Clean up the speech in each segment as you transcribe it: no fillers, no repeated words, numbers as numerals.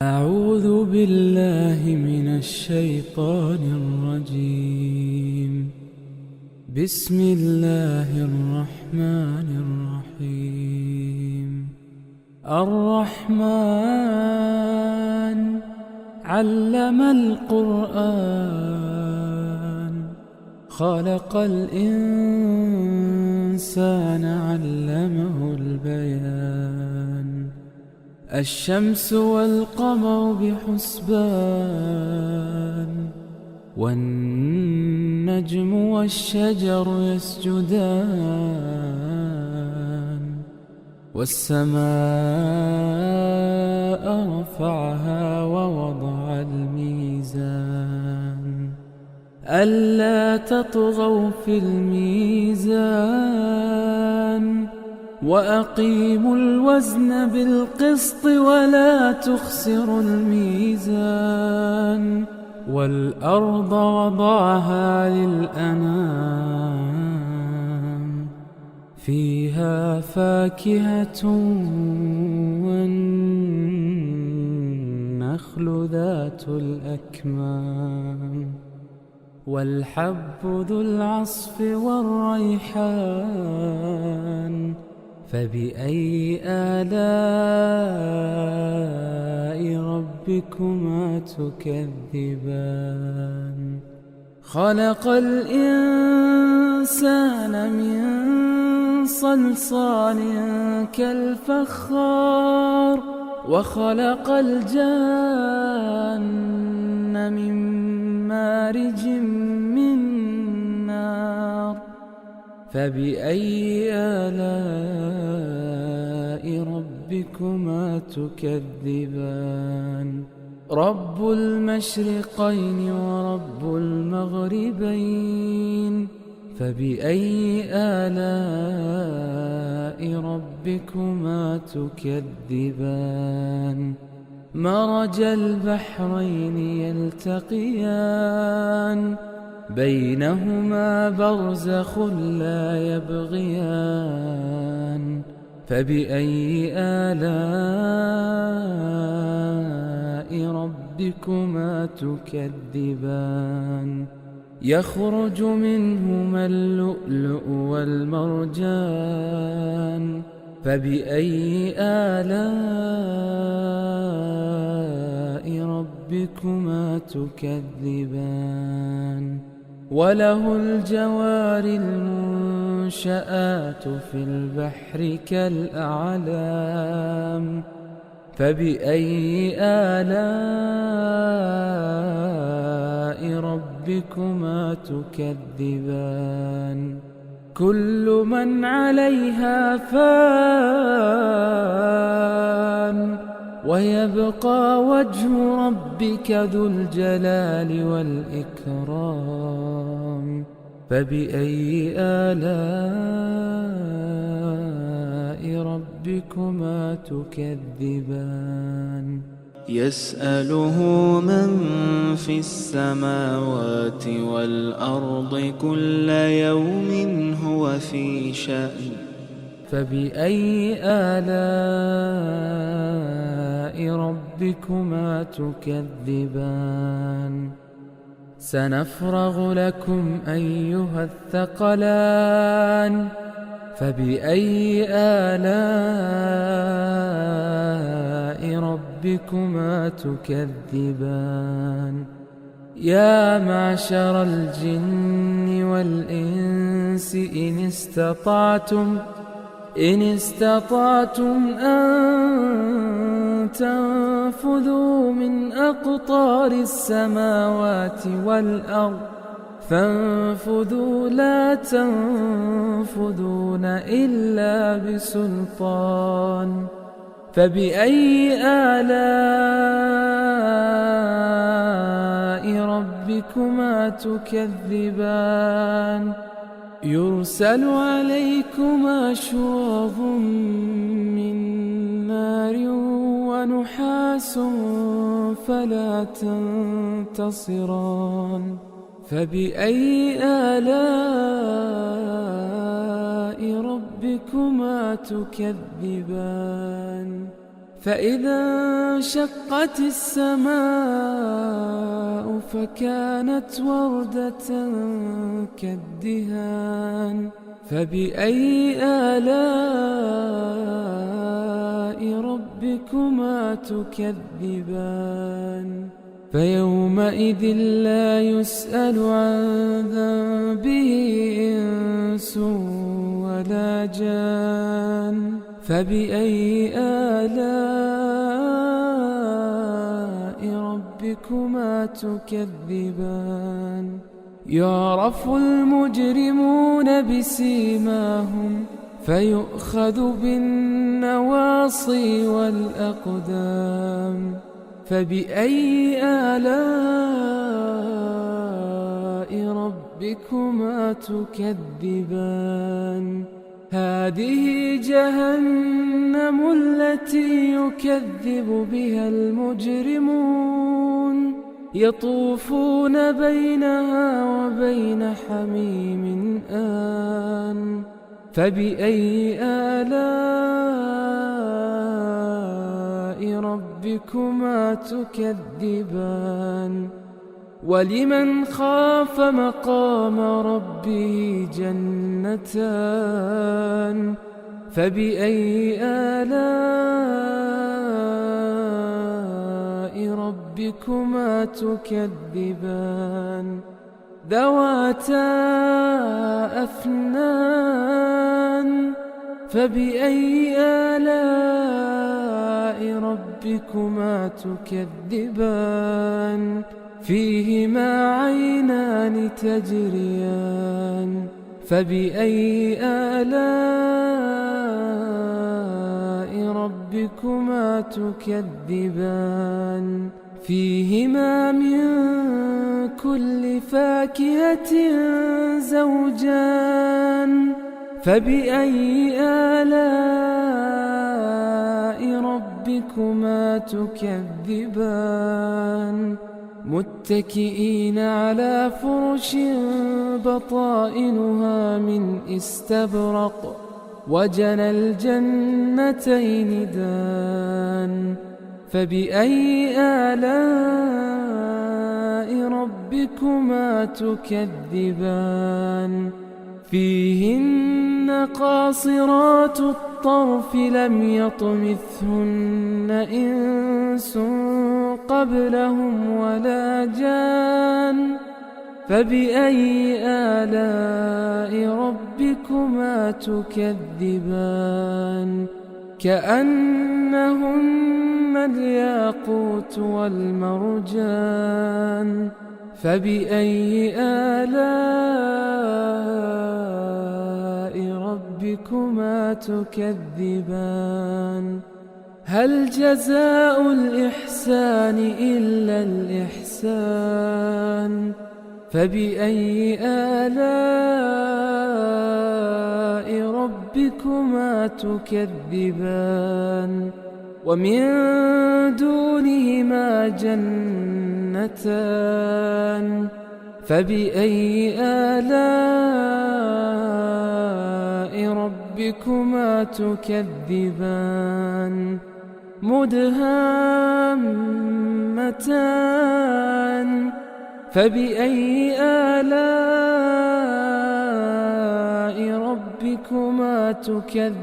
أعوذ بالله من الشيطان الرجيم. بسم الله الرحمن الرحيم. الرحمن علم القرآن، خلق الإنسان علمه البيان. الشمس والقمر بحسبان، والنجم والشجر يسجدان. والسماء رفعها ووضع الميزان، ألا تطغوا في الميزان. وأقيموا الوزن بالقسط ولا تخسروا الميزان. والأرض وضعها للأنام، فيها فاكهة والنخل ذات الأكمام، والحب ذو العصف والريحان. فبأي آلاء ربكما تكذبان؟ خلق الإنسان من صلصال كالفخار، وخلق الجان من مارج من نار. فبأي آلاء ربكما تكذبان؟ رب المشرقين ورب المغربين. فبأي آلاء ربكما تكذبان؟ مرج البحرين يلتقيان، بينهما برزخ لا يبغيان. فبأي آلاء ربكما تكذبان؟ يخرج منهما اللؤلؤ والمرجان. فبأي آلاء ربكما تكذبان؟ وله الجوار المنشآت في البحر كالأعلام. فبأي آلاء ربكما تكذبان؟ كل من عليها فان، ويبقى وجه ربك ذو الجلال والإكرام. فبأي آلاء ربكما تكذبان؟ يسأله من في السماوات والأرض كل يوم هو في شأن. فبأي آلاء ربكما تكذبان؟ سنفرغ لكم أيها الثقلان. فبأي آلاء ربكما تكذبان؟ يا معشر الجن والإنس إن استطعتم أن تنفذوا من أقطار السماوات والأرض فانفذوا، لا تنفذون إلا بسلطان. فبأي آلاء ربكما تكذبان؟ يرسل عليكما شواظ من نار ونحاس فلا تنتصران. فبأي آلاء ربكما تكذبان؟ فإذا انشقت السماء فكانت وردة كالدهان فبأي آلاء ربكما تكذبان فيومئذ لا يسأل عن ذنبه إنس ولا جان فبأي آلاء ربكما تكذبان يعرف المجرمون بسيماهم فيؤخذ بالنواصي والأقدام فبأي آلاء ربكما تكذبان هذه جهنم التي يكذب بها المجرمون يطوفون بينها وبين حميم آن فبأي آلاء ربكما تكذبان ولمن خاف مقام ربه جنتان فبأي آلاء ربكما تكذبان ذواتا أفنان فبأي آلاء ربكما تكذبان فيهما عينان تجريان فبأي آلاء ربكما تكذبان فيهما من كل فاكهة زوجان فبأي آلاء ربكما تكذبان متكئين على فرش بطائنها من استبرق وجنى الجنتين دان فبأي آلاء ربكما تكذبان فيهن قاصرات الطرف لم يطمثهن إنس قبلهم ولا جان فبأي آلاء ربكما تكذبان كأنهن الياقوت والمرجان فبأي آلاء ربكما تكذبان هل جزاء الإحسان إلا الإحسان فبأي آلاء ربكما تكذبان ومن دونهما جنتان فبأي آلاء ربكما تكذبان مدهامتان فبأي آلاء ربكما تكذبان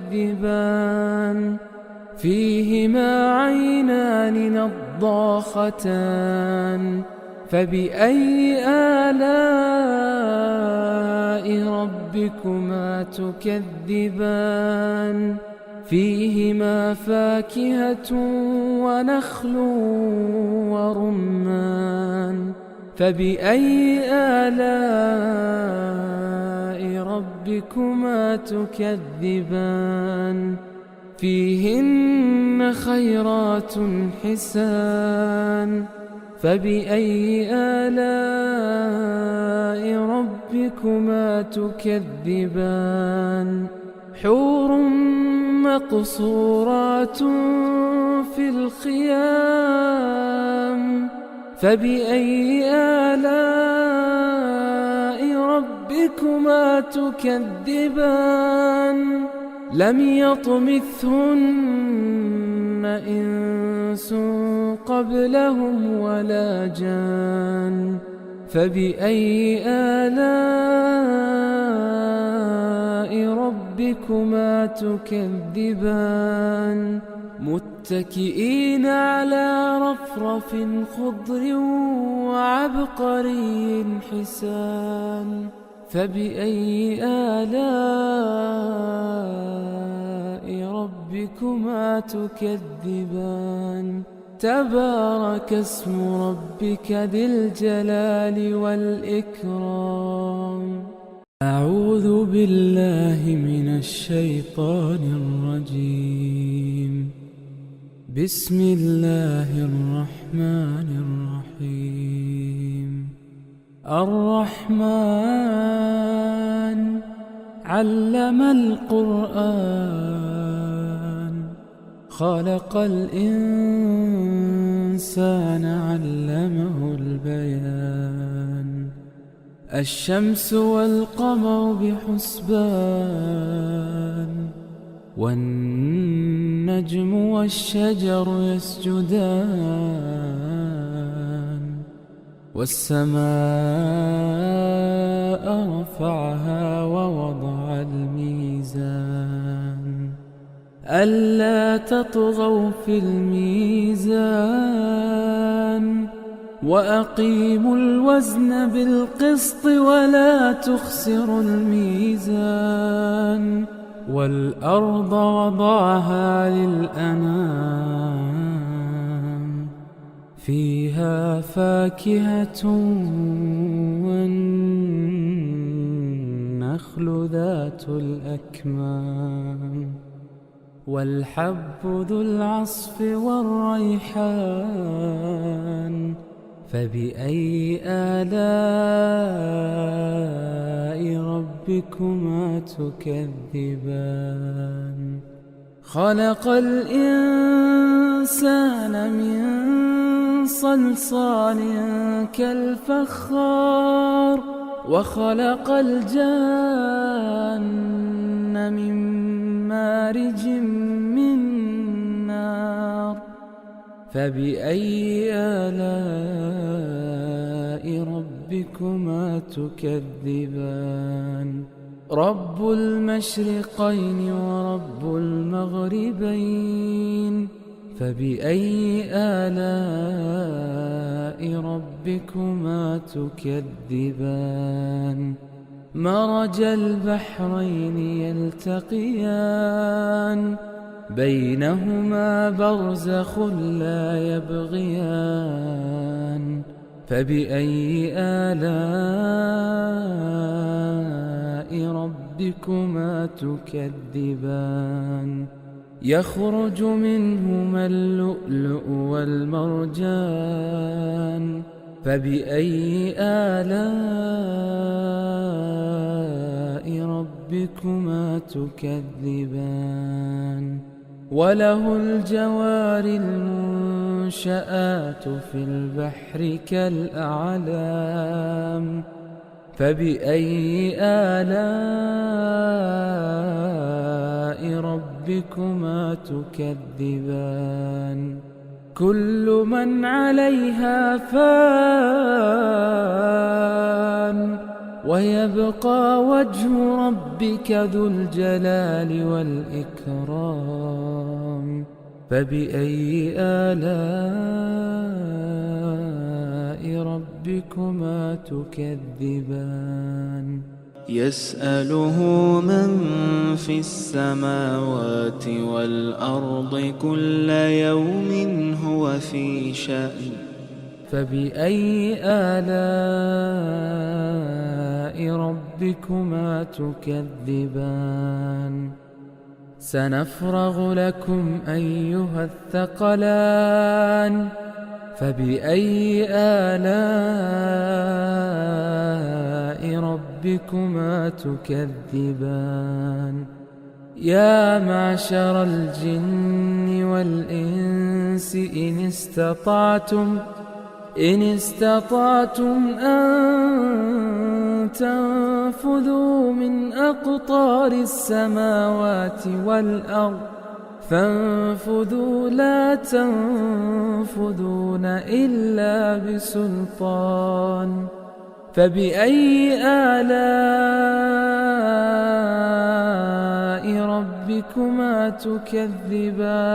فيهما عينان نضاختان فبأي آلاء ربكما تكذبان فيهما فاكهة ونخل ورمان فبأي آلاء ربكما تكذبان فيهن خيرات حسان فبأي آلاء ربكما تكذبان حور مقصورات في الخيام فبأي آلاء ربكما تكذبان لم يطمثهن إنس قبلهم ولا جان فبأي آلاء ربكما تكذبان متكئين على رفرف خضر وعبقري حسان فبأي آلاء ربكما تكذبان تبارك اسم ربك ذي الجلال والإكرام أعوذ بالله من الشيطان الرجيم بسم الله الرحمن الرحيم الرحمن علم القرآن خلق الإنسان علمه البيان الشمس والقمر بحسبان والنجم والشجر يسجدان والسماء رفعها ووضع الميزان ألا تطغوا في الميزان وأقيموا الوزن بالقسط ولا تخسروا الميزان والأرض وضعها للأنام فيها فاكهة والنخل ذات الأكمام والحب ذو العصف والريحان فبأي آلاء ربكما تكذبان خلق الإنسان من صلصال كالفخار وخلق الجان من مارج من نار فبأي آلاء ربكما تكذبان رب المشرقين ورب المغربين فبأي آلاء ربكما تكذبان مرج البحرين يلتقيان بينهما برزخ لا يبغيان فبأي آلاء ربكما تكذبان يخرج منهما اللؤلؤ والمرجان فبأي آلاء ربكما تكذبان وله الجوار المنشآت في البحر كالأعلام فبأي آلاء ربكما تكذبان كل من عليها فان ويبقى وجه ربك ذو الجلال والإكرام فبأي آلاء ربكما تكذبان يسأله من في السماوات والأرض كل يوم هو في شأن فبأي آلاء ربكما تكذبان سنفرغ لكم أيها الثقلان فبأي آلاء ربكما تكذبان يا معشر الجن والإنس إن استطعتم أن تنفذوا من أقطار السماوات والأرض فانفذوا لا تنفذون إلا بسلطان فبأي آلاء ربكما تكذبان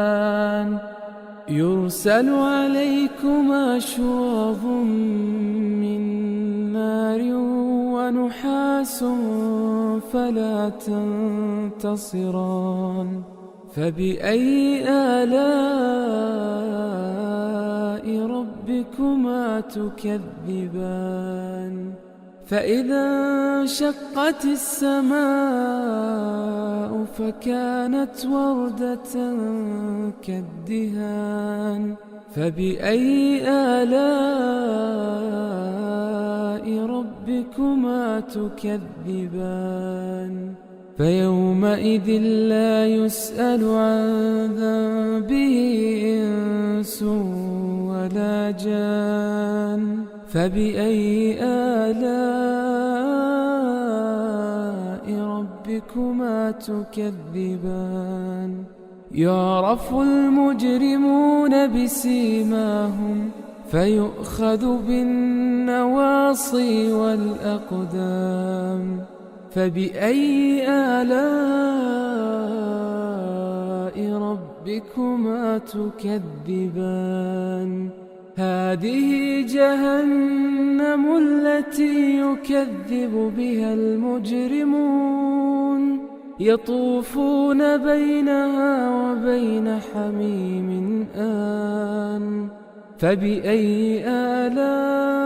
يرسل عليكما شواظ من نار ونحاس فلا تنتصران فبأي آلاء ربكما تكذبان فإذا انشقت السماء فكانت وردة كالدهان فبأي آلاء ربكما تكذبان فيومئذ لا يسأل عن ذنبه إنس ولا جان فبأي آلاء ربكما تكذبان يعرف المجرمون بسيماهم فيؤخذ بالنواصي والأقدام فبأي آلاء ربكما تكذبان هذه جهنم التي يكذب بها المجرمون يطوفون بينها وبين حميم آن فبأي آلاء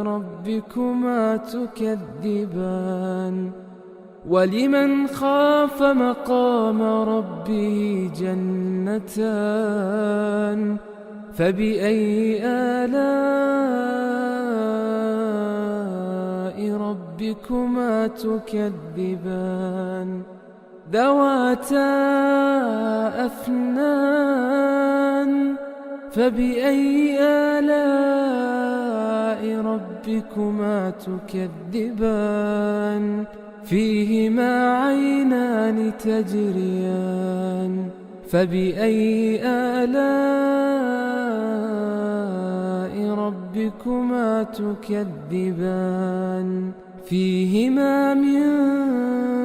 ربكما تكذبان ولمن خاف مقام ربه جنتان فبأي آلاء ربكما تكذبان ذواتا أفنان فبأي آلاء ربكما تكذبان فيهما عينان تجريان فبأي آلاء ربكما تكذبان فيهما من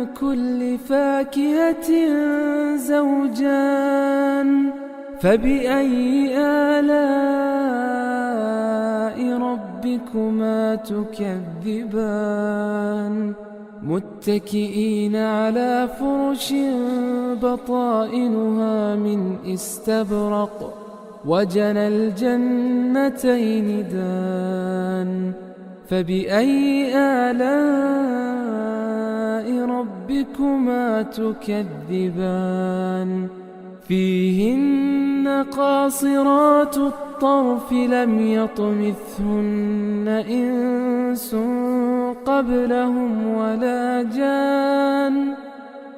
كل فاكهة زوجان فبأي آلاء ربكما تكذبان متكئين على فرش بطائنها من استبرق وجنى الجنتين دان فبأي آلاء ربكما تكذبان فيهن قاصرات الطرف لم يطمثهن إنس قبلهم ولا جان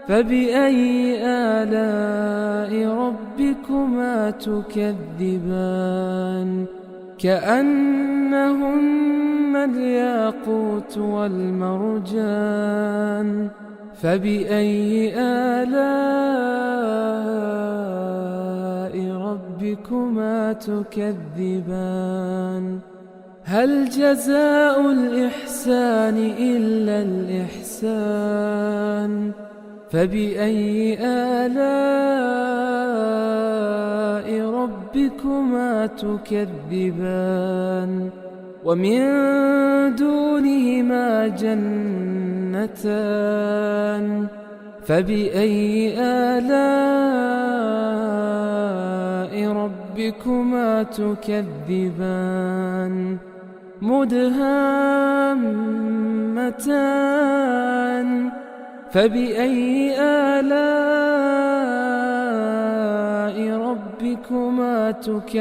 فبأي آلاء ربكما تكذبان كأنهن الياقوت والمرجان فبأي آلاء ربكما تكذبان هل جزاء الإحسان إلا الإحسان فبأي آلاء ربكما تكذبان ومن دونهما جنتان فبأي آلاء ربكما تكذبان مدهامتان فبأي آلاء ربكما تكذبان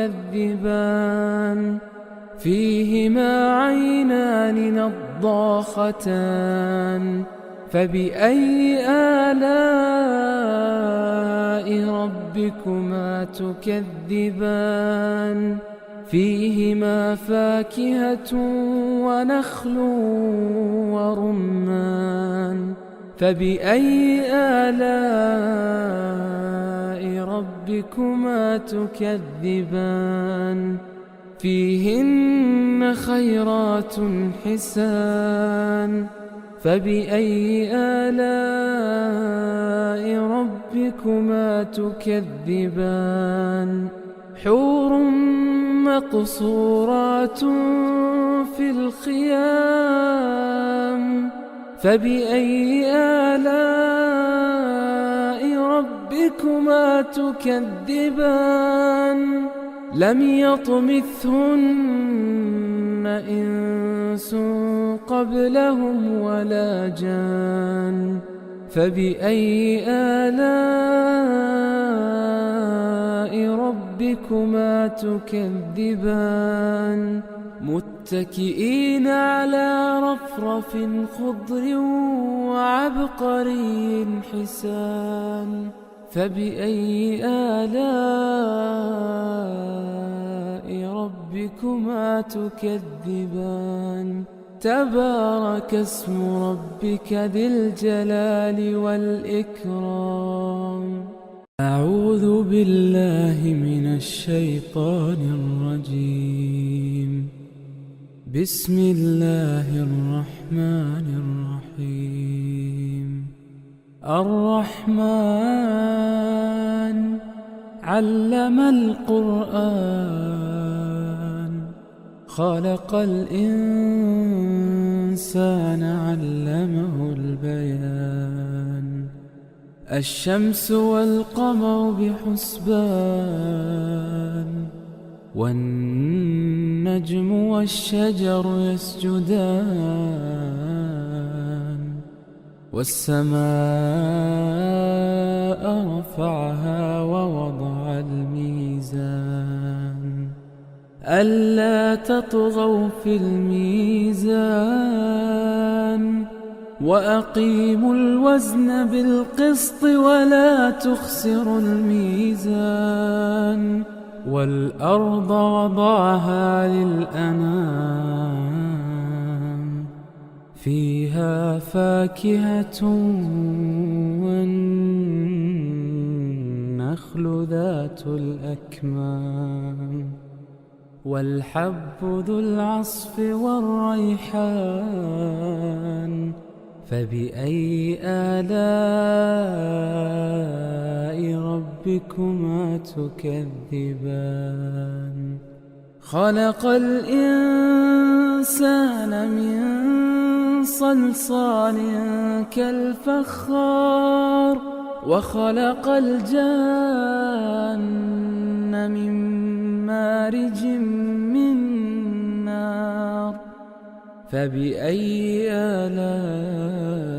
فيهما عينان نضاختان فبأي آلاء ربكما تكذبان فيهما فاكهة ونخل ورمان فبأي آلاء ربكما تكذبان فيهن خيرات حسان فبأي آلاء ربكما تكذبان حور مقصورات في الخيام فبأي آلاء ربكما تكذبان لم يطمثهن إنس قبلهم ولا جان فبأي آلاء ربكما تكذبان متكئين على رفرف خضر وعبقري حسان فبأي آلاء ربكما تكذبان تبارك اسم ربك ذي الجلال والإكرام أعوذ بالله من الشيطان الرجيم بسم الله الرحمن الرحيم الرحمن علم القرآن خلق الإنسان علمه البيان الشمس والقمر بحسبان والنجم والشجر يسجدان والسماء رفعها ووضع الميزان ألا تطغوا في الميزان وأقيموا الوزن بالقسط ولا تخسروا الميزان والأرض وضعها للأنام فيها فاكهة والنخل ذات الأكمام والحب ذو العصف والريحان فبأي آلاء ربكما تكذبان خلق الإنسان من صلصال كالفخار وخلق الجان من مارج من نار فبأي آلاء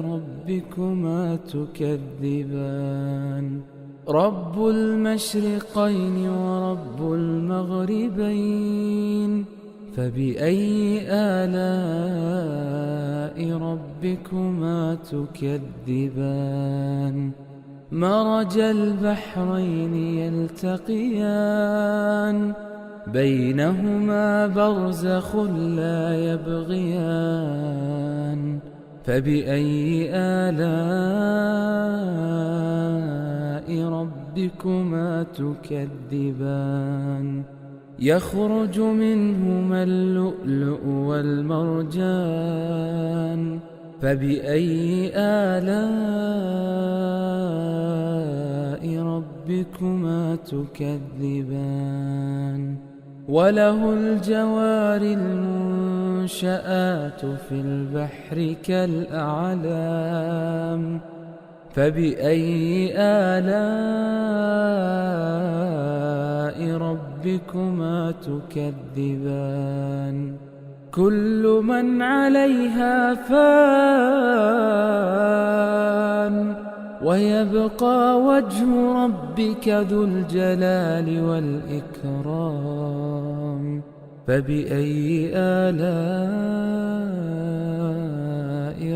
ربكما تكذبان رب المشرقين ورب المغربين فبأي آلاء ربكما تكذبان مرج البحرين يلتقيان بينهما برزخ لا يبغيان فبأي آلاء ربكما تكذبان يخرج منهما اللؤلؤ والمرجان فبأي آلاء ربكما تكذبان وله الجوار المنشآت في البحر كالأعلام فبأي آلاء ربكما تكذبان كل من عليها فان ويبقى وجه ربك ذو الجلال والإكرام فبأي آلاء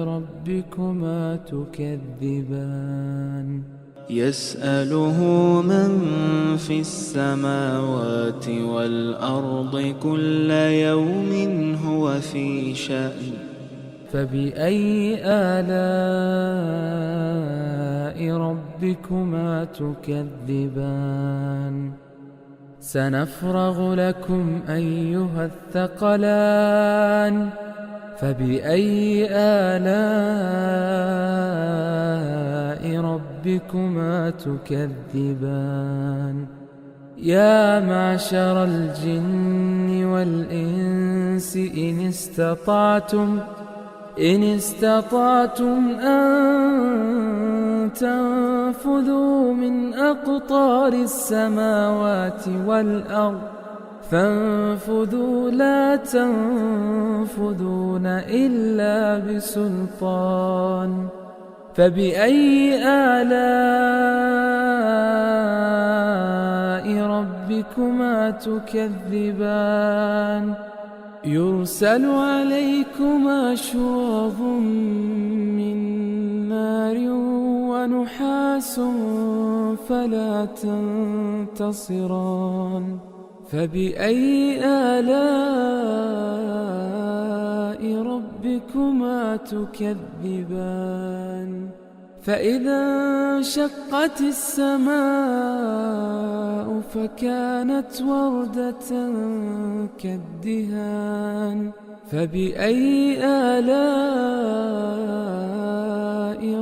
ربكما تكذبان يسأله من في السماوات والأرض كل يوم هو في شأن فبأي آلاء ربكما تكذبان سنفرغ لكم أيها الثقلان فبأي آلاء ربكما تكذبان يا معشر الجن والإنس إن استطعتم أن تنفذوا من أقطار السماوات والأرض فانفذوا لا تنفذون إلا بسلطان فبأي آلاء ربكما تكذبان يرسل عليكما شواظ من نار ونحاس فلا تنتصران فبأي آلاء ربكما تكذبان فإذا انشقت السماء فكانت وردة كالدهان فبأي آلاء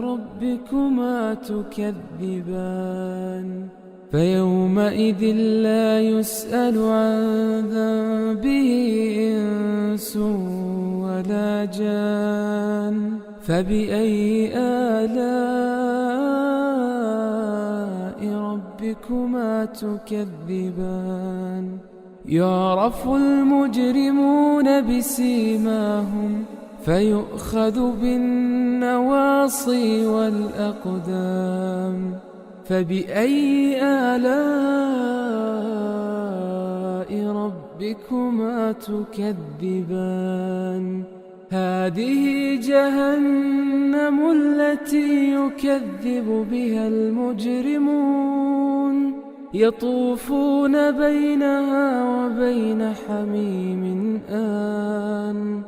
ربكما تكذبان فيومئذ لا يسأل عن ذنبه إنس ولا جان فبأي آلاء ربكما تكذبان يعرف المجرمون بسيماهم فيؤخذ بالنواصي والأقدام فبأي آلاء ربكما تكذبان هذه جهنم التي يكذب بها المجرمون يطوفون بينها وبين حميم آن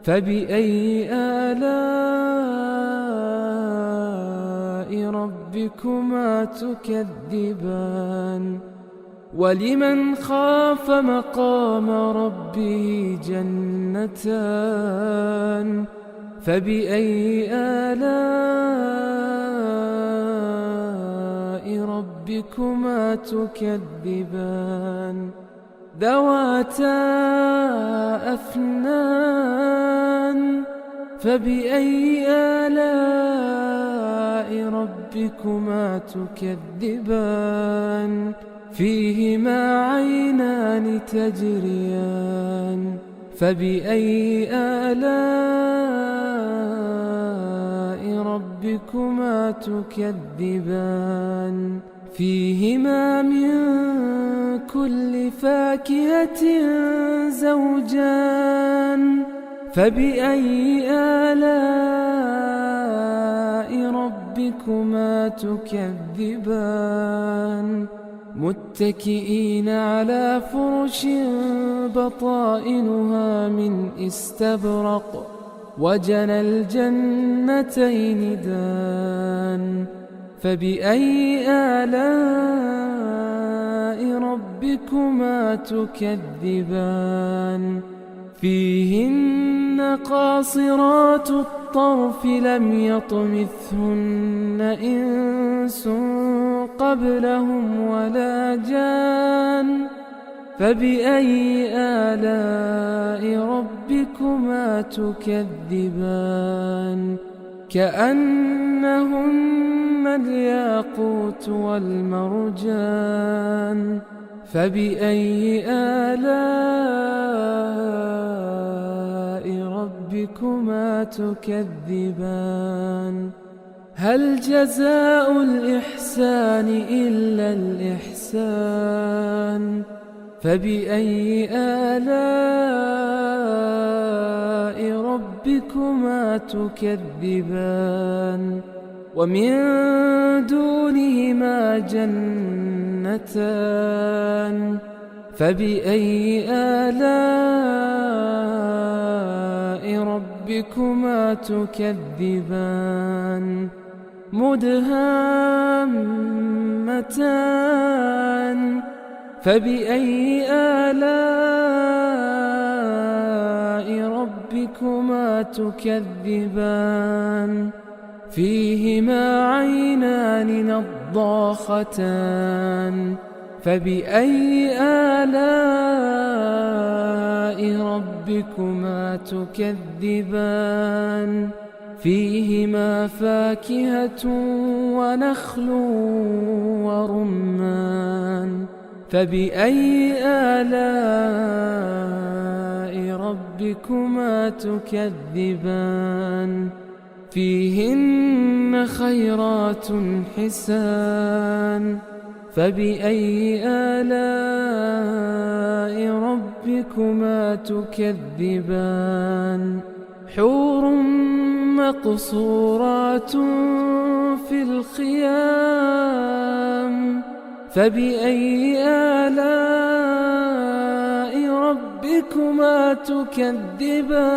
فبأي آلاء ربكما تكذبان ولمن خاف مقام ربه جنتان فبأي آلاء ربكما تكذبان ذواتا أفنان فبأي آلاء ربكما تكذبان فيهما عينان تجريان فبأي آلاء ربكما تكذبان فيهما من كل فاكهة زوجان فبأي آلاء ربكما تكذبان متكئين على فرش بطائنها من استبرق وجنى الجنتين دان فبأي آلاء ربكما تكذبان فيهن قاصرات الطرف لم يطمثهن إنس قبلهم ولا جان فبأي آلاء ربكما تكذبان كأنهن الياقوت والمرجان فبأي آلاء ربكما تكذبان هل جزاء الإحسان إلا الإحسان فبأي آلاء ربكما تكذبان ومن دونهما جنتان فبأي آلاء ربكما ربكما تكذبان مدهامتان فبأي آلاء ربكما تكذبان فيهما عينان نضاختان فبأي آلاء ربكما تكذبان فيهما فاكهة ونخل ورمان فبأي آلاء ربكما تكذبان فيهن خيرات حسان فبأي آلاء ربكما تكذبان حور مقصورات في الخيام فبأي آلاء ربكما تكذبان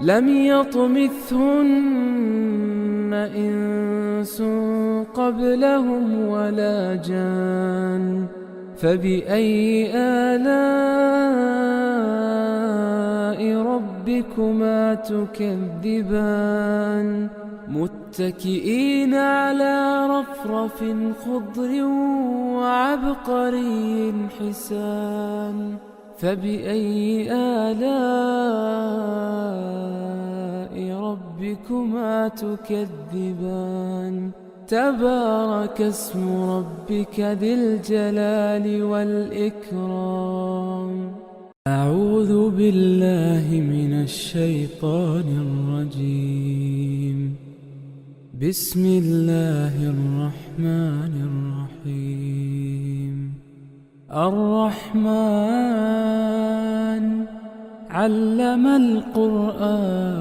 لم يطمثهن إنس قبلهم ولا جان فبأي آلاء ربكما تكذبان متكئين على رفرف خضر وعبقري حسان فبأي آلاء ربكما تكذبان تبارك اسم ربك ذي الجلال والإكرام أعوذ بالله من الشيطان الرجيم بسم الله الرحمن الرحيم الرحمن علم القرآن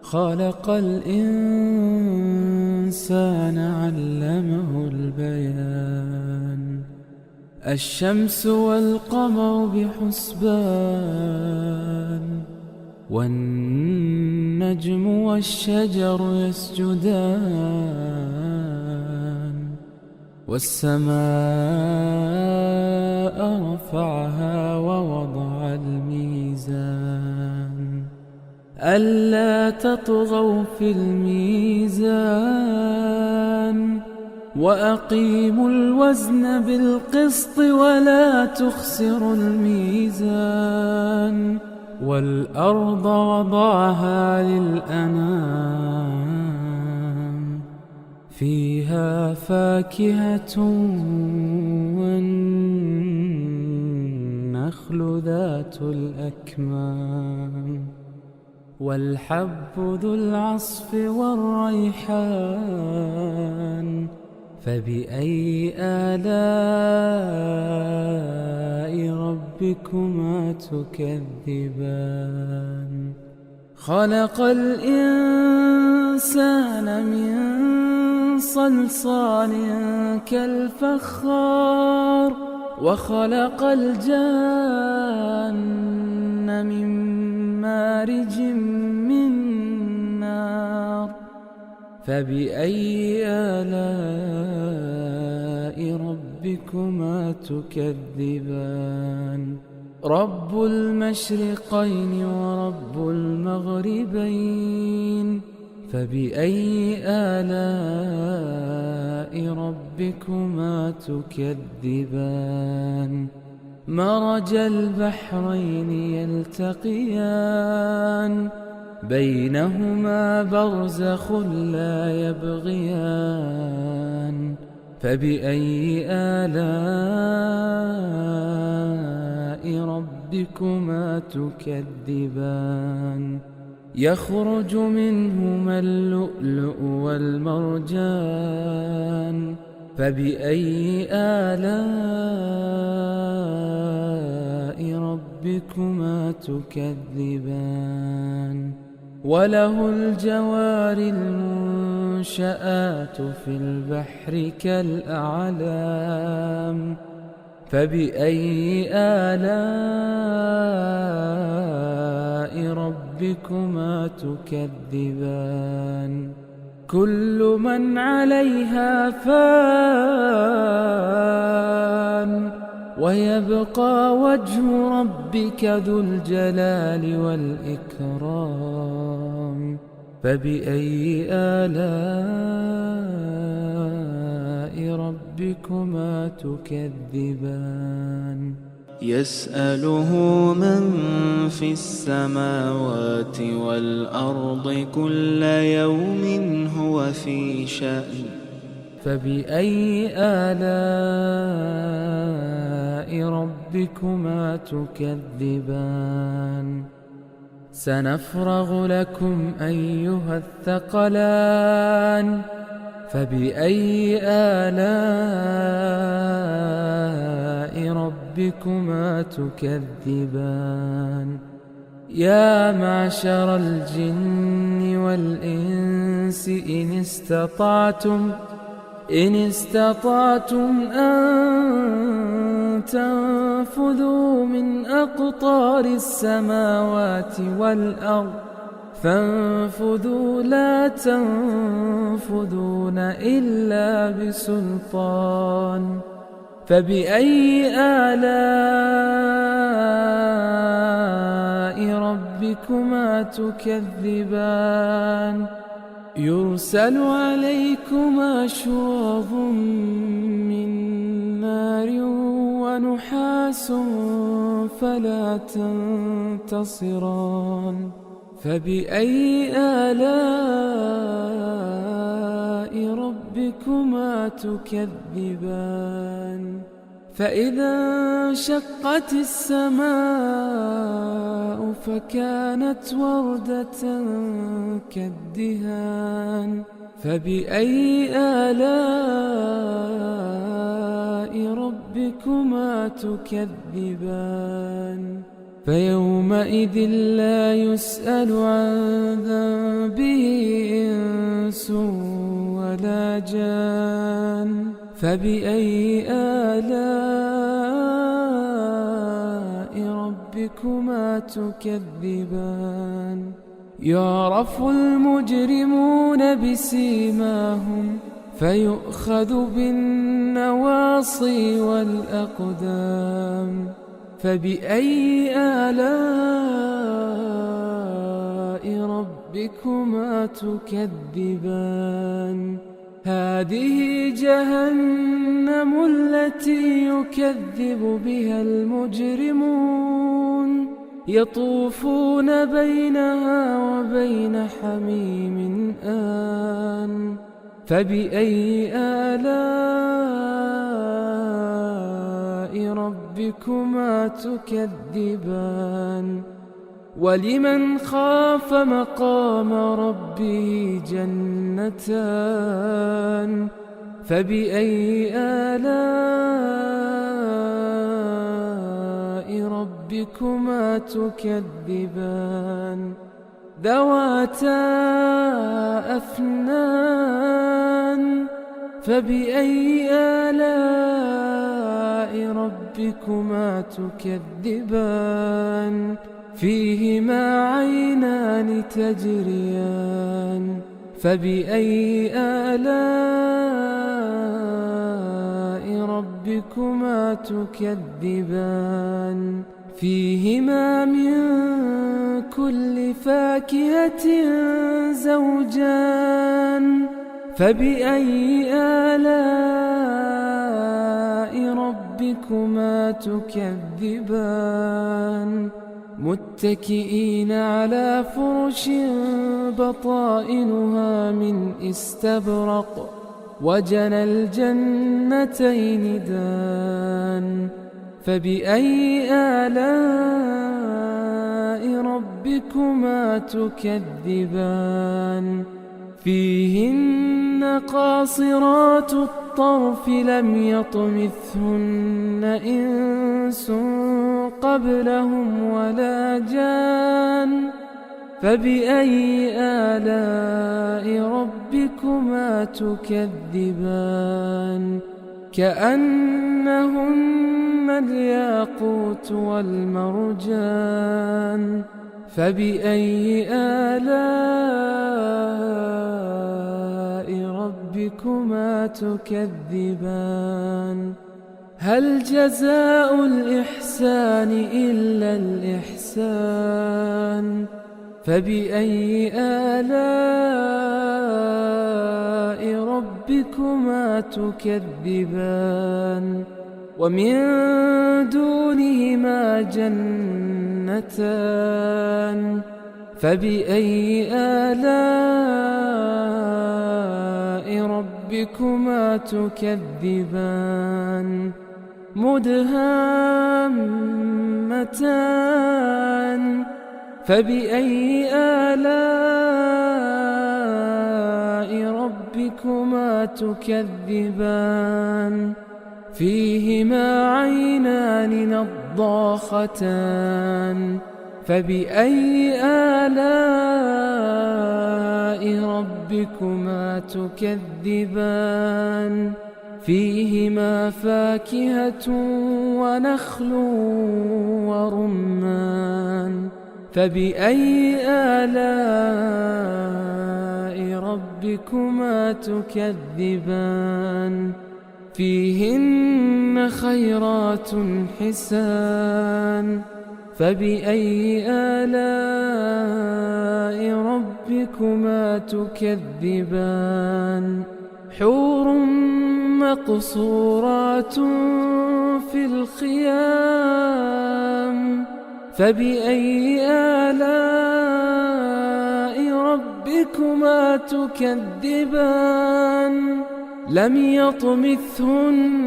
خلق الإنسان علمه البيان الشمس والقمر بحسبان والنجم والشجر يسجدان والسماء رفعها ووضع الميزان ألا تطغوا في الميزان وأقيموا الوزن بالقسط ولا تخسروا الميزان والأرض وضعها للأنام فيها فاكهة والنخل ذات الأكمام والحب ذو العصف والريحان فبأي آلاء ربكما تكذبان خلق الإنسان من صلصال كالفخار وخلق الجان من مارج من نار فبأي آلاء ربكما تكذبان رب المشرقين ورب المغربين فبأي آلاء ربكما تكذبان مرج البحرين يلتقيان بينهما برزخ لا يبغيان فبأي آلاء ربكما تكذبان يخرج منهما اللؤلؤ والمرجان فبأي آلاء ربكما تكذبان وله الجوار المنشآت في البحر كالأعلام فبأي آلاء ربكما تكذبان كل من عليها فان ويبقى وجه ربك ذو الجلال والإكرام فبأي آلاء ربكما تكذبان يسأله من في السماوات والأرض كل يوم هو في شأن فبأي آلاء ربكما تكذبان سنفرغ لكم أيها الثقلان فبأي آلاء ربكما تكذبان يا معشر الجن والإنس إن استطعتم أن تنفذوا من أقطار السماوات والأرض فانفذوا لا تنفذون إلا بسلطان فبأي آلاء ربكما تكذبان يرسل عليكما شواظ من نار ونحاس فلا تنتصران فبأي آلاء ربكما تكذبان فإذا انشقت السماء فكانت وردة كالدهان فبأي آلاء ربكما تكذبان فيومئذ لا يسأل عن ذنبه إنس ولا جان فبأي آلاء ربكما تكذبان يعرف المجرمون بسيماهم فيؤخذ بالنواصي والأقدام فبأي آلاء ربكما تكذبان هذه جهنم التي يكذب بها المجرمون يطوفون بينها وبين حميم آن فبأي آلاء ربكما تكذبان ولمن خاف مقام ربه جنتان فبأي آلاء ربكما تكذبان ذواتا أفنان فبأي آلاء ربكما تكذبان فيهما عينان تجريان فبأي آلاء ربكما تكذبان فيهما من كل فاكهة زوجان فبأي آلاء ربكما تكذبان متكئين على فرش بطائنها من استبرق وجنى الجنتين دان فبأي آلاء ربكما تكذبان فيهن قاصرات الطرف لم يطمثهن إنس قبلهم ولا جان فبأي آلاء ربكما تكذبان كأنهن الياقوت والمرجان فبأي آلاء ربكما تكذبان هل جزاء الإحسان إلا الإحسان فبأي آلاء ربكما تكذبان ومن دونهما جنتان فبأي آلاء ربكما تكذبان مدهامتان فبأي آلاء ربكما تكذبان فيهما عينان نضاختان فبأي آلاء ربكما تكذبان فيهما فاكهة ونخل ورمان فبأي آلاء ربكما تكذبان فيهن خيرات حسان فبأي آلاء ربكما تكذبان حور مقصورات في الخيام فبأي آلاء ربكما تكذبان لم يطمثهن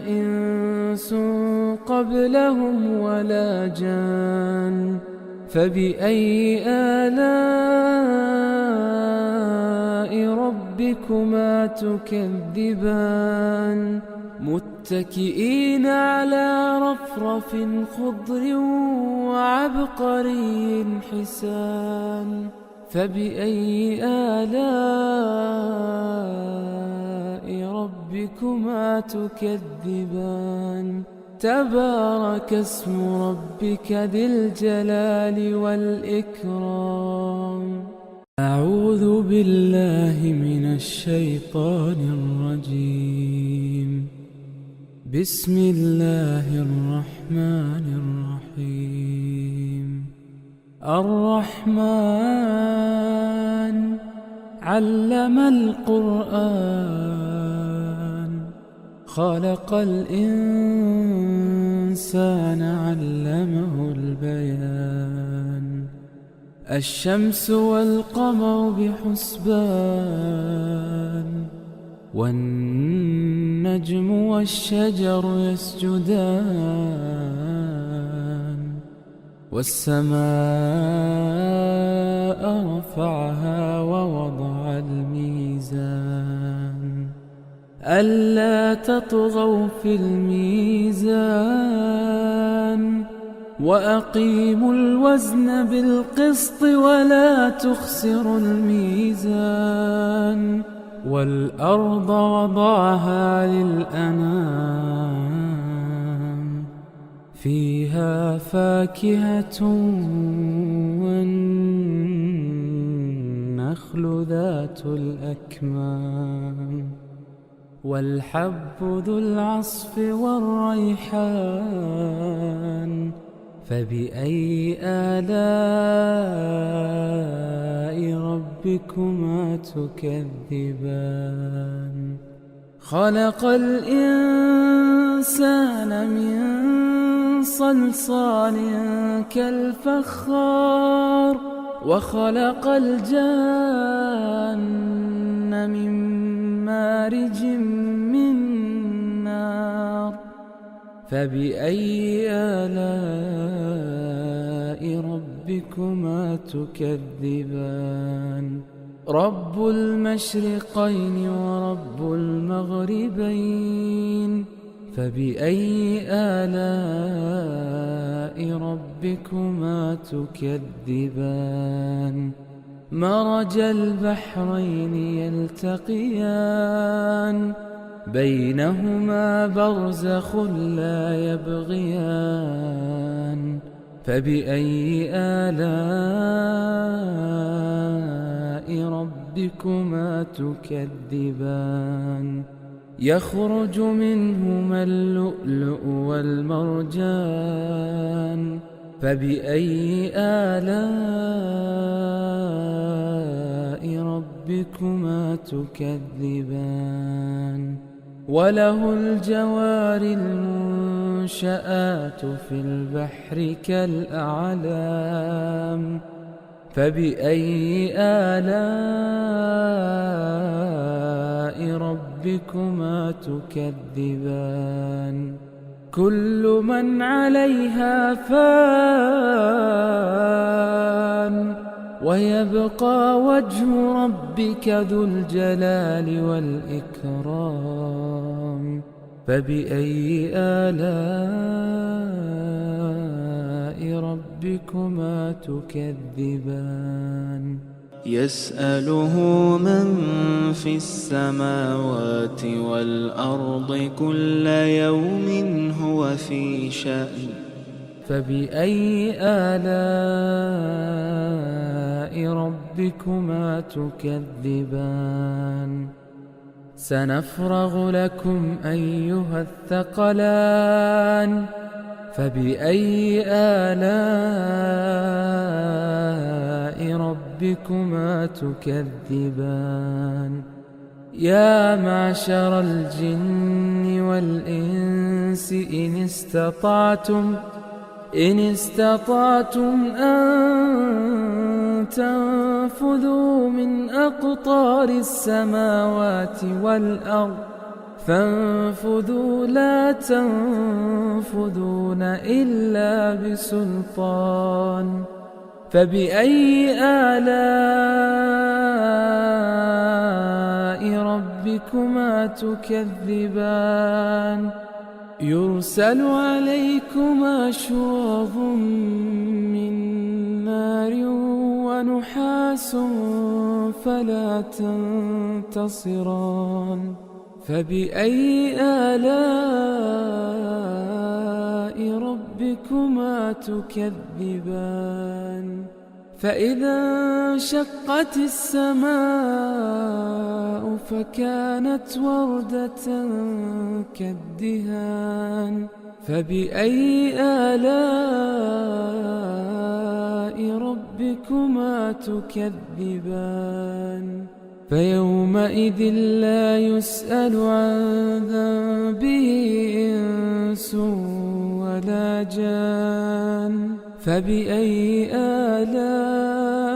إنس قبلهم ولا جان فبأي آلاء ربكما تكذبان متكئين على رفرف خضر وعبقري حسان فبأي آلاء ربكما تكذبان تبارك اسم ربك ذي الجلال والإكرام أعوذ بالله من الشيطان الرجيم بسم الله الرحمن الرحيم الرحمن علم القرآن خلق الإنسان علمه البيان الشمس والقمر بحسبان والنجم والشجر يسجدان والسماء رفعها ووضع الميزان ألا تطغوا في الميزان وأقيموا الوزن بالقسط ولا تخسروا الميزان والأرض وضعها للأنام فيها فاكهة والنخل ذات الأكمام والحب ذو العصف والريحان فبأي آلاء ربكما تكذبان خلق الإنسان من صلصال كالفخار وخلق الجان من مارج من نار فبأي آلاء ربكما تكذبان رب المشرقين ورب المغربين فبأي آلاء ربكما تكذبان مرج البحرين يلتقيان بينهما برزخ لا يبغيان فبأي آلاء ربكما تكذبان يخرج منهما اللؤلؤ والمرجان فبأي آلاء ربكما تكذبان وله الجوار المنشآت في البحر كالأعلام فبأي آلاء ربكما تكذبان كل من عليها فان ويبقى وجه ربك ذو الجلال والإكرام فبأي آلاء ربكما تكذبان يسأله من في السماوات والأرض كل يوم هو في شأن فبأي آلاء ربكما تكذبان سنفرغ لكم أيها الثقلان فبأي آلاء ربكما تكذبان يا معشر الجن والإنس إن استطعتم أن تنفذوا من أقطار السماوات والأرض فانفذوا لا تنفذون إلا بسلطان فبأي آلاء ربكما تكذبان يرسل عليكما شواظ من نار ونحاس فلا تنتصران فبأي آلاء ربكما تكذبان فإذا انشقت السماء فكانت وردة كالدهان فبأي آلاء ربكما تكذبان فيومئذ لا يسأل عن ذنبه إنس ولا جان فبأي آلاء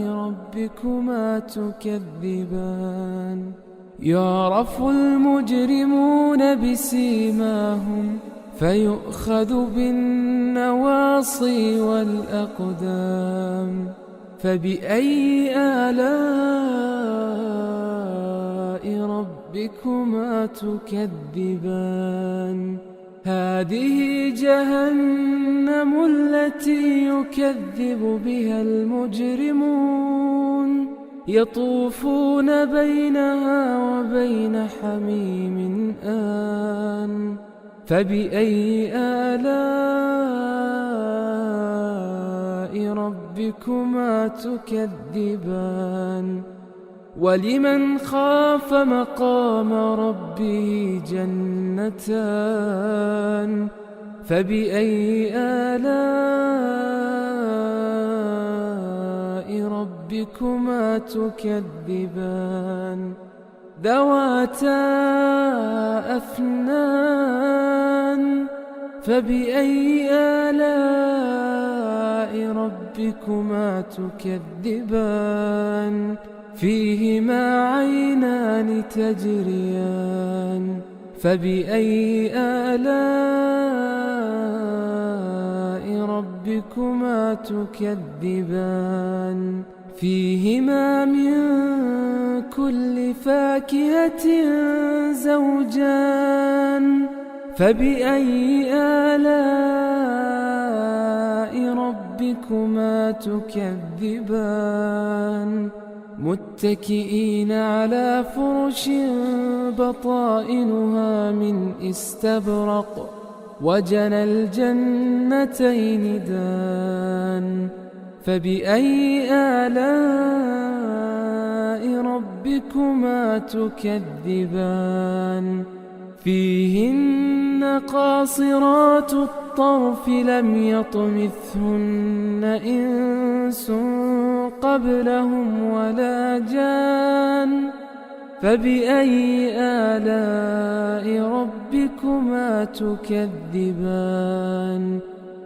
ربكما تكذبان يعرف المجرمون بسيماهم فيؤخذ بالنواصي والأقدام فبأي آلاء ربكما تكذبان هذه جهنم التي يكذب بها المجرمون يطوفون بينها وبين حميم آن فبأي آلاء ربكما تكذبان ولمن خاف مقام ربه جنتان فبأي آلاء ربكما تكذبان ذواتا أفنان فبأي آلاء ربكما تكذبان فيهما عينان تجريان فبأي آلاء ربكما تكذبان فيهما من كل فاكهة زوجان فبأي آلاء ربكما تكذبان متكئين على فرش بطائنها من استبرق وجنى الجنتين دان فبأي آلاء ربكما تكذبان فيهن قاصرات الطرف لم يطمثهن إنس قبلهم ولا جان فبأي آلاء ربكما تكذبان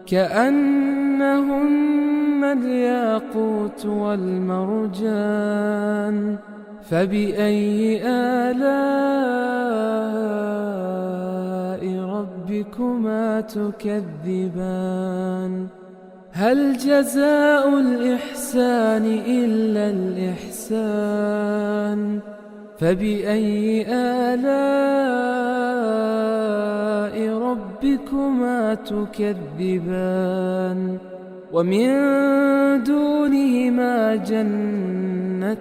كأنهن الياقوت والمرجان فبأي آلاء ربكما تكذبان هل جزاء الإحسان إلا الإحسان فبأي آلاء ربكما تكذبان ومن دونهما جنتان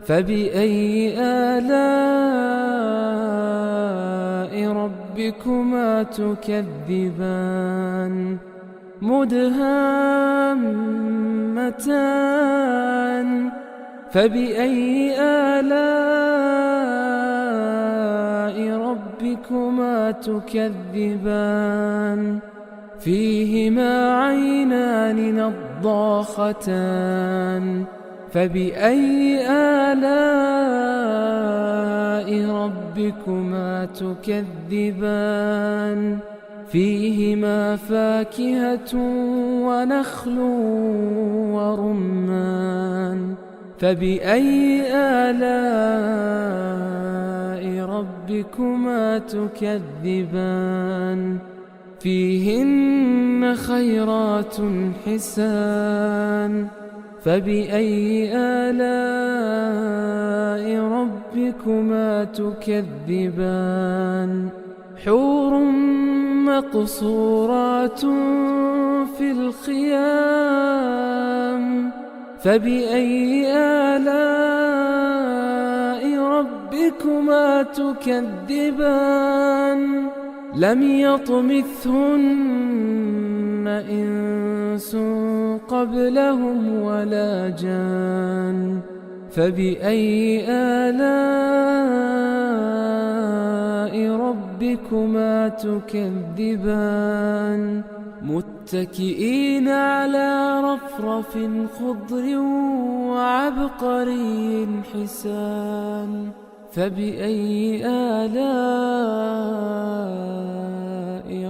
فبأي آلاء ربكما تكذبان مدهامتان فبأي آلاء ربكما تكذبان فيهما عينان نضاختان فبأي آلاء ربكما تكذبان فيهما فاكهة ونخل ورمان فبأي آلاء ربكما تكذبان فيهن خيرات حسان فبأي آلاء ربكما تكذبان حور مقصورات في الخيام فبأي آلاء ربكما تكذبان لم يطمثهن إنس قبلهم ولا جان فبأي آلاء ربكما تكذبان متكئين على رفرف خضر وعبقري حسان فبأي آلاء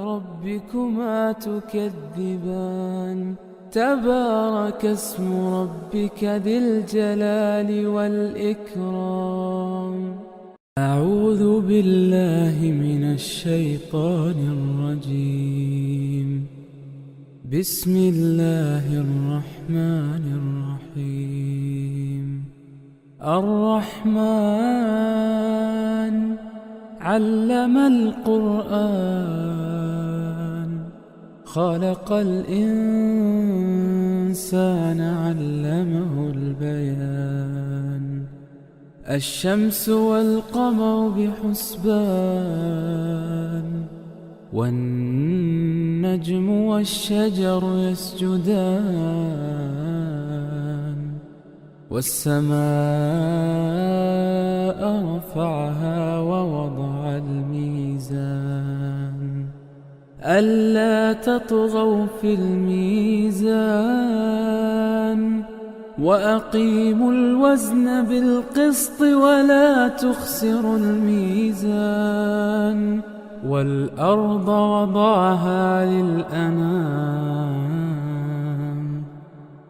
ربكما تكذبان تبارك اسم ربك ذي الجلال والإكرام أعوذ بالله من الشيطان الرجيم بسم الله الرحمن الرحيم الرحمن علم القرآن خلق الإنسان علمه البيان الشمس والقمر بحسبان والنجم والشجر يسجدان والسماء رفعها ووضع الميزان ألا تطغوا في الميزان وأقيموا الوزن بالقسط ولا تخسروا الميزان والأرض وضعها للأنام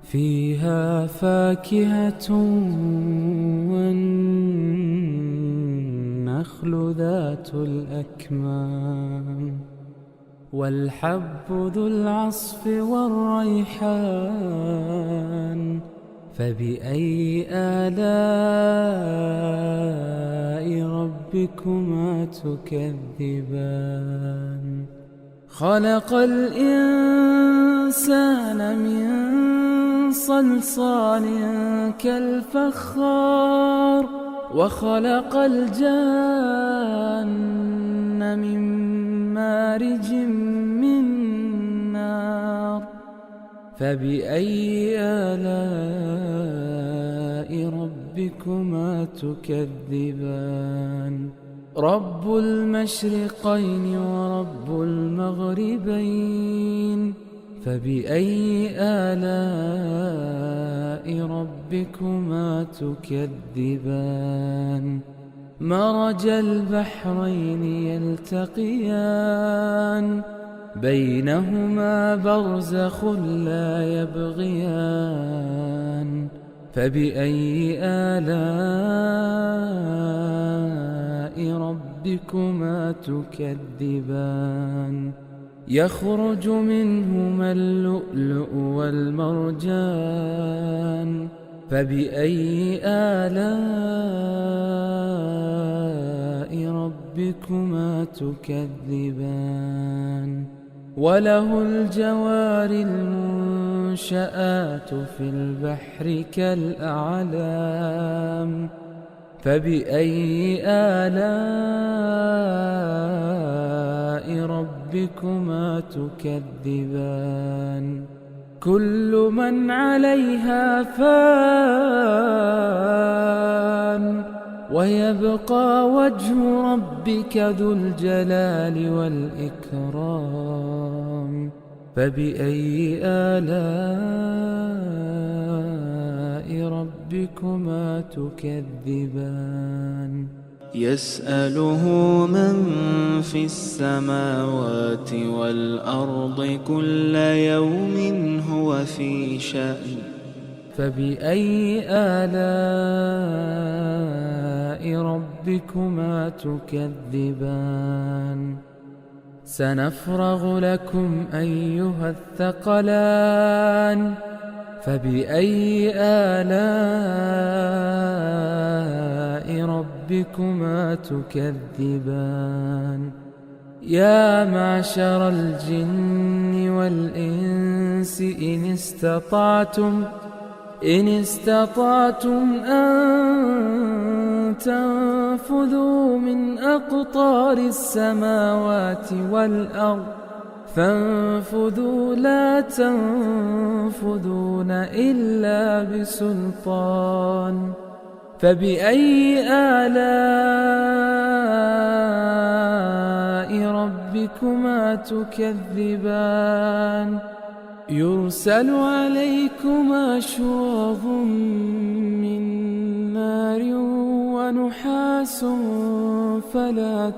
فيها فاكهة والنخل ذات الأكمام والحب ذو العصف والريحان فبأي آلاء ربكما تكذبان خلق الإنسان من صلصال كالفخار وخلق الجن من مارج من نار فبأي آلاء ربكما تكذبان رب المشرقين ورب المغربين فبأي آلاء ربكما تكذبان مرج البحرين يلتقيان بينهما برزخ لا يبغيان فبأي آلاء ربكما تكذبان يخرج منهما اللؤلؤ والمرجان فبأي آلاء ربكما تكذبان وله الجوار المنشآت في البحر كالأعلام فبأي آلاء ربكما تكذبان كل من عليها فان ويبقى وجه ربك ذو الجلال والإكرام فبأي آلاء ربكما تكذبان يسأله من في السماوات والأرض كل يوم هو في شأن فبأي آلاء ربكما تكذبان سنفرغ لكم أيها الثقلان فبأي آلاء ربكما تكذبان يا معشر الجن والإنس إن استطعتم أن تنفذوا من أقطار السماوات والأرض فانفذوا لا تنفذون إلا بسلطان فبأي آلاء ربكما تكذبان يرسل عليكما شواظ من نار ونحاس فلا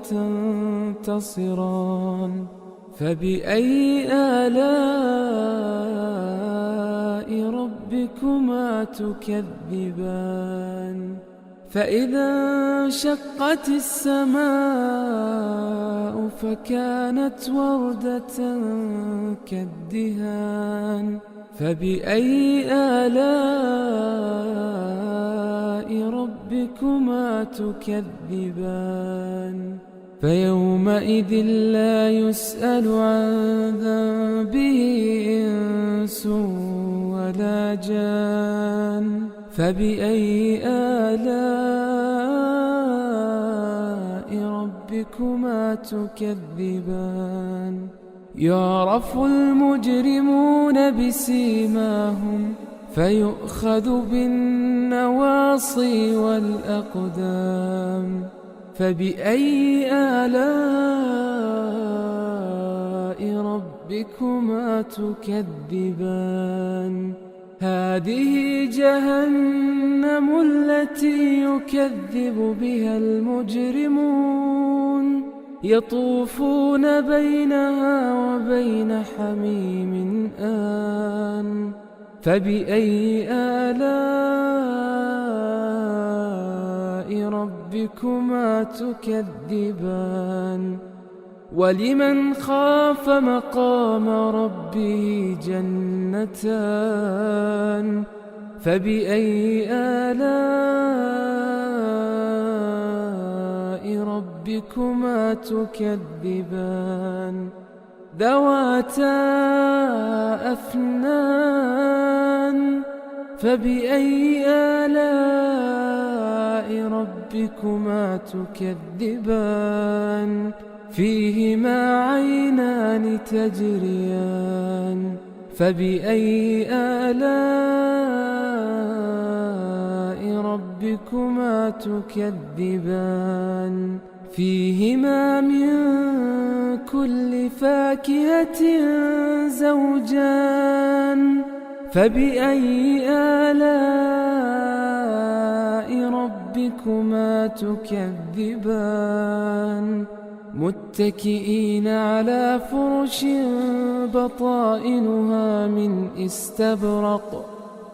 تنتصران فبأي آلاء ربكما تكذبان فإذا انشقت السماء فكانت وردة كالدهان فبأي آلاء ربكما تكذبان فيومئذ لا يسأل عن ذنبه إنس ولا جان فبأي آلاء ربكما تكذبان يعرف المجرمون بسيماهم فيؤخذ بالنواصي والأقدام فبأي آلاء ربكما تكذبان هذه جهنم التي يكذب بها المجرمون يطوفون بينها وبين حميم آن فبأي آلاء ربكما تكذبان ولمن خاف مقام ربه جنتان فبأي آلاء ربكما تكذبان ذواتا أفنان فبأي آلاء ربكما تكذبان فيهما عينان تجريان فبأي آلاء ربكما تكذبان فيهما من كل فاكهة زوجان فبأي آلاء ربكما تكذبان متكئين على فرش بطائنها من استبرق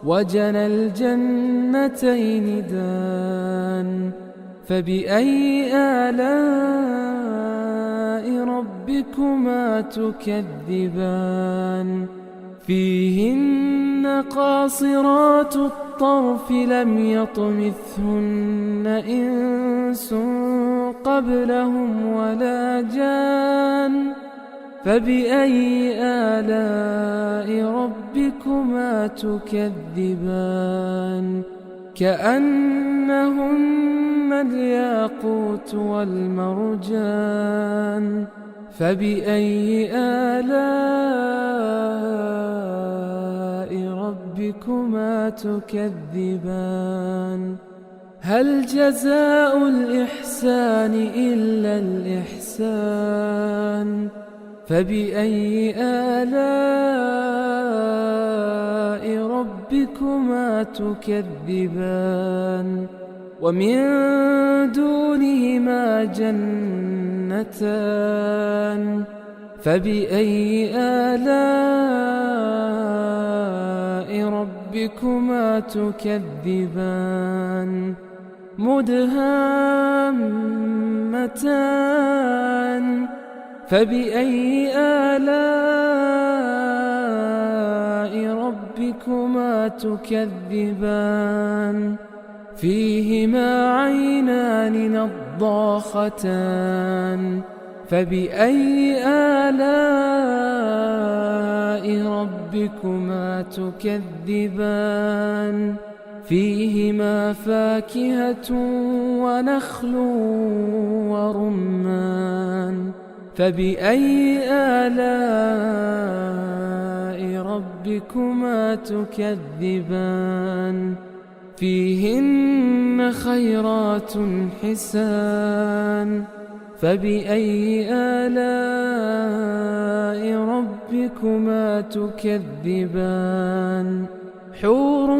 وجنى الجنتين دان فبأي آلاء ربكما تكذبان فيهن قاصرات الطرف لم يطمثهن إنس قبلهم ولا جان فبأي آلاء ربكما تكذبان كأنهن الياقوت والمرجان فبأي آلاء ربكما تكذبان هل جزاء الإحسان إلا الإحسان فبأي آلاء ربكما تكذبان ومن دونهما جنتان فبأي آلاء ربكما تكذبان مدهامتان فبأي آلاء ربكما تكذبان فيهما عينان نضاختان فبأي آلاء ربكما تكذبان فيهما فاكهة ونخل ورمان فبأي آلاء ربكما تكذبان فيهن خيرات حسان فبأي آلاء ربكما تكذبان حور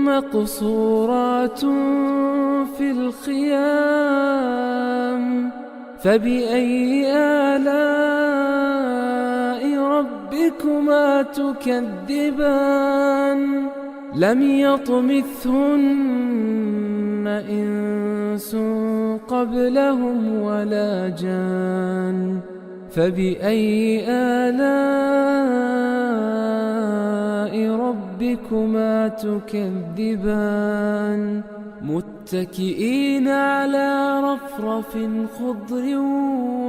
مقصورات في الخيام فبأي آلاء ربكما تكذبان لم يطمثهن إنس قبلهم ولا جان فبأي آلاء ربكما تكذبان متكئين على رفرف خضر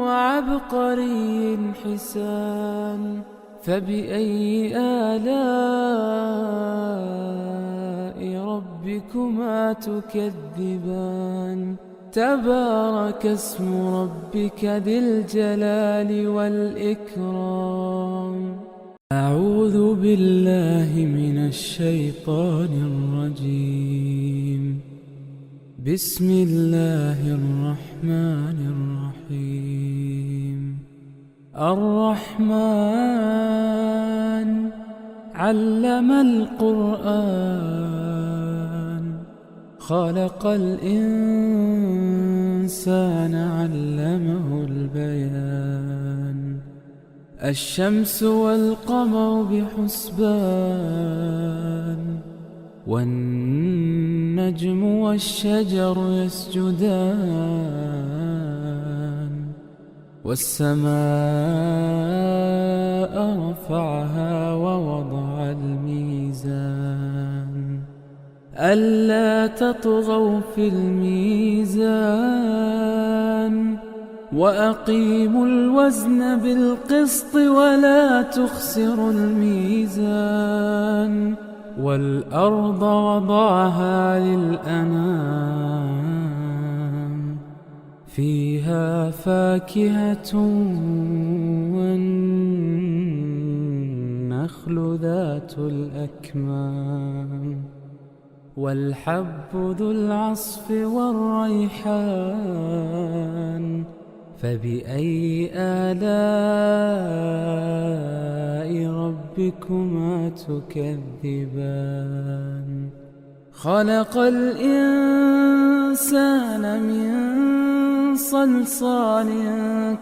وعبقري حسان فبأي آلاء ربكما تكذبان تبارك اسم ربك ذي الجلال والإكرام أعوذ بالله من الشيطان الرجيم بسم الله الرحمن الرحيم الرحمن علم القرآن خلق الإنسان علمه البيان الشمس والقمر بحسبان والنجم والشجر يسجدان والسماء رفعها ووضع الميزان ألا تطغوا في الميزان وأقيموا الوزن بالقسط ولا تخسروا الميزان والأرض وضعها للأنام فيها فاكهة والنخل ذات الأكمام والحب ذو العصف والريحان فبأي آلاء ربكما تكذبان خلق الإنسان من صلصال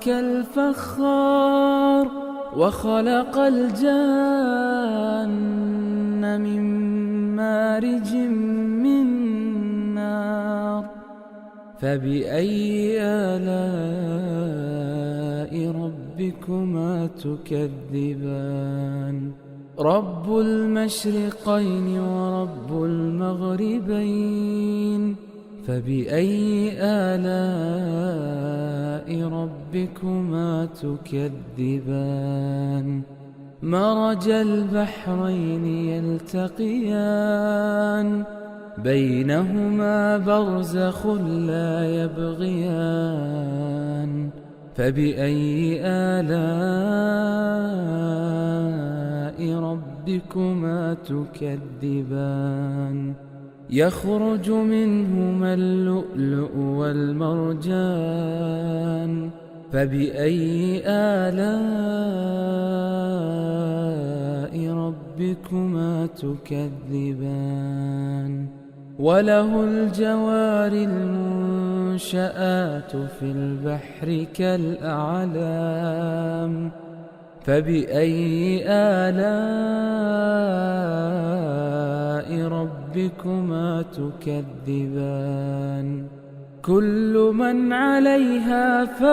كالفخار وخلق الجان من مارج من نار فبأي آلاء ربكما تكذبان رب المشرقين ورب المغربين فبأي آلاء ربكما تكذبان مرج البحرين يلتقيان بينهما برزخ لا يبغيان فبأي آلاء ربكما تكذبان يخرج منهما اللؤلؤ والمرجان فبأي آلاء ربكما تكذبان وله الجوار المنشآت في البحر كالأعلام فبأي آلاء ربكما تكذبان كل من عليها فان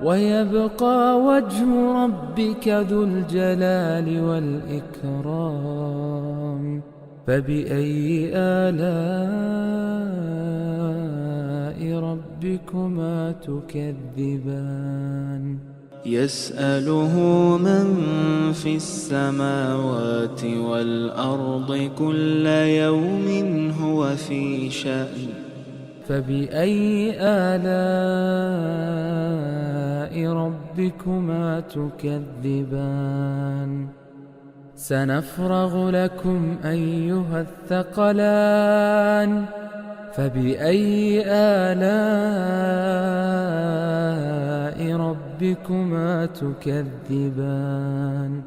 ويبقى وجه ربك ذو الجلال والإكرام فبأي آلاء ربكما تكذبان يسأله من في السماوات والأرض كل يوم هو في شأن فبأي آلاء ربكما تكذبان سنفرغ لكم أيها الثقلان فبأي آلاء ربكما تكذبان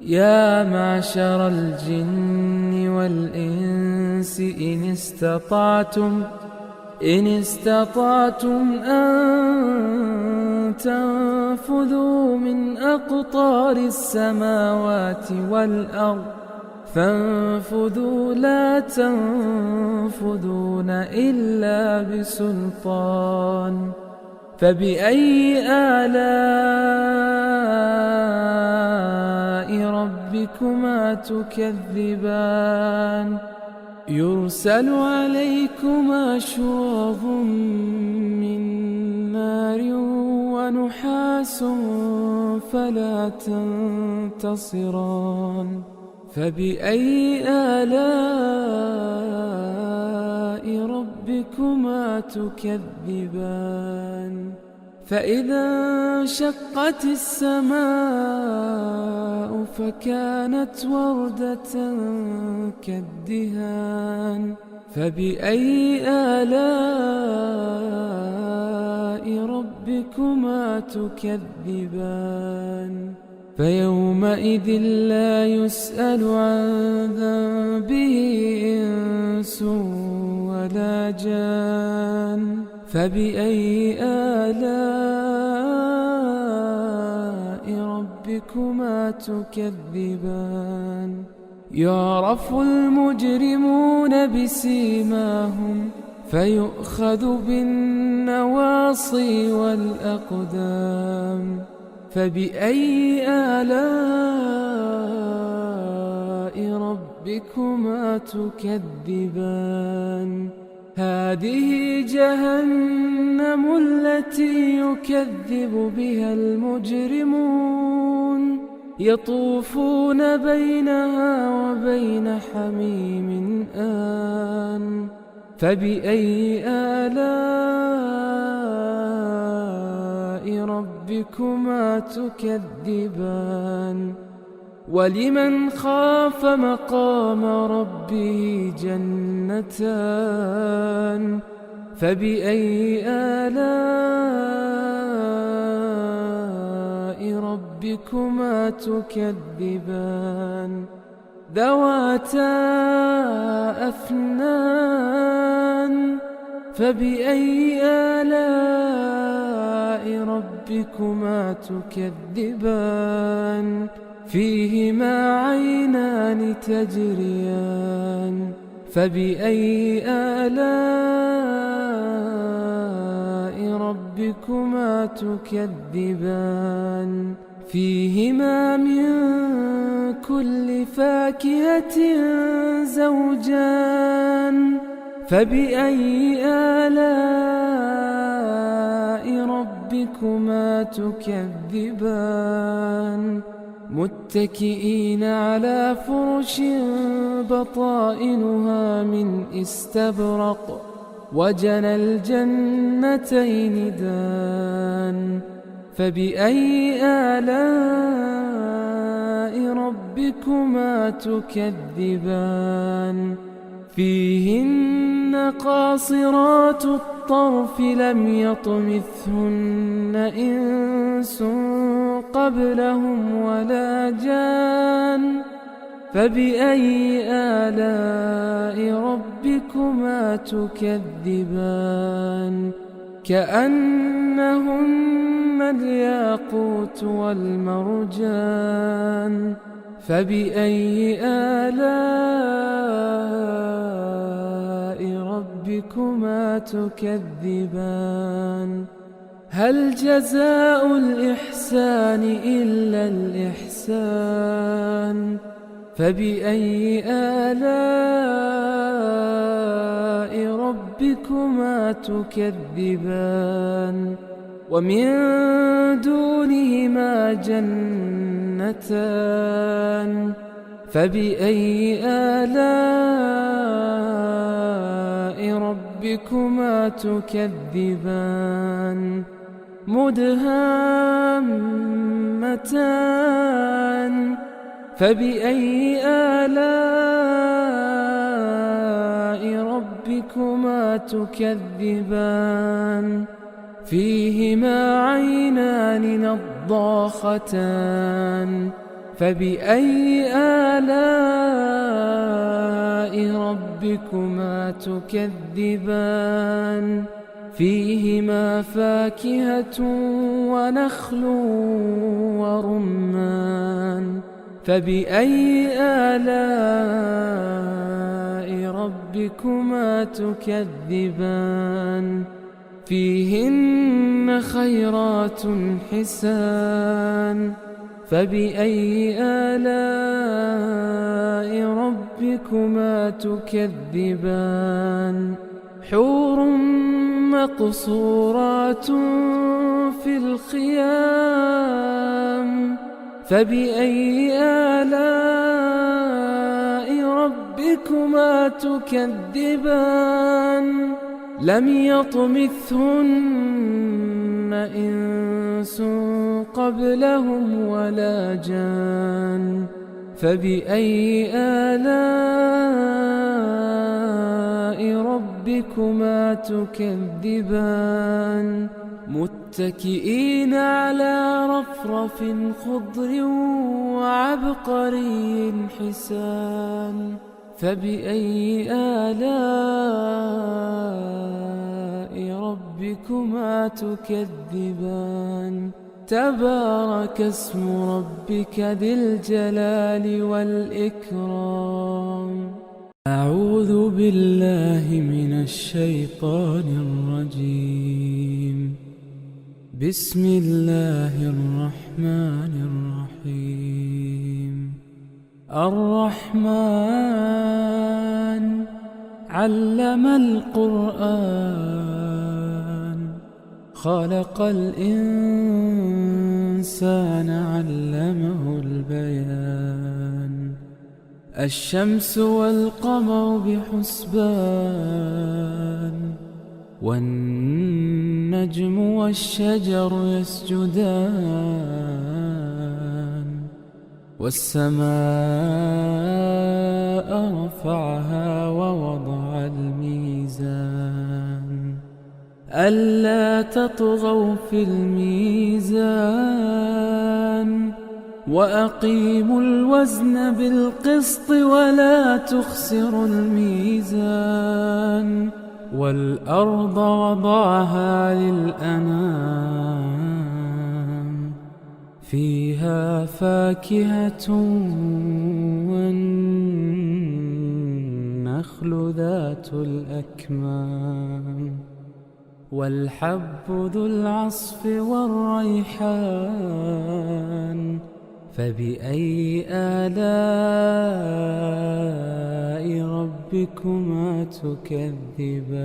يا معشر الجن والإنس إن استطعتم أن تنفذوا من أقطار السماوات والأرض فانفذوا لا تنفذون إلا بسلطان فبأي آلاء ربكما تكذبان يرسل عليكما شواظ من نار ونحاس فلا تنتصران فبأي آلاء ربكما تكذبان فإذا انشقت السماء فكانت وردة كالدهان فبأي آلاء ربكما تكذبان فيومئذ لا يسأل عن ذنبه إنس ولا جان فبأي آلاء ربكما تكذبان يعرف المجرمون بسيماهم فيؤخذ بالنواصي والأقدام فبأي آلاء ربكما تكذبان هذه جهنم التي يكذب بها المجرمون يطوفون بينها وبين حميم آن فبأي آلاء ربكما تكذبان ولمن خاف مقام ربه جنتان فبأي آلاء ربكما تكذبان ذواتا أفنان فبأي آلاء ربكما تكذبان فيهما عينان تجريان فبأي آلاء ربكما تكذبان فيهما من كل فاكهة زوجان فبأي آلاء ربكما تكذبان متكئين على فرش بطائنها من استبرق وجنى الجنتين دان فبأي آلاء ربكما تكذبان فيهن قاصرات الطرف لم يطمثهن إنس قبلهم ولا جان فبأي آلاء ربكما تكذبان كأنهن الياقوت والمرجان فبأي آلاء ربكما تكذبان هل جزاء الإحسان إلا الإحسان فبأي آلاء ربكما تكذبان ومن دونهما جنتان فبأي آلاء ربكما تكذبان مدهامتان فبأي آلاء ربكما تكذبان فيهما عينان نضاختان فبأي آلاء ربكما تكذبان فيهما فاكهة ونخل ورمان فبأي آلاء ربكما تكذبان فيهن خيرات حسان فبأي آلاء ربكما تكذبان حور مقصورات في الخيام فبأي آلاء ربكما تكذبان لم يطمثهن إنس قبلهم ولا جان فبأي آلاء ربكما تكذبان متكئين على رفرف خضر وعبقري حسان فبأي آلاء ربكما تكذبان تبارك اسم ربك ذي الجلال والإكرام أعوذ بالله من الشيطان الرجيم بسم الله الرحمن الرحيم الرحمن علم القرآن خلق الإنسان الإنسان علمه البيان الشمس والقمر بحسبان والنجم والشجر يسجدان والسماء رفعها ووضع الميزان ألا تطغوا في الميزان وأقيموا الوزن بالقسط ولا تخسروا الميزان والأرض وضعها للأنام فيها فاكهة والنخل ذات الأكمام والحب ذو العصف والريحان فبأي آلاء ربكما تكذبان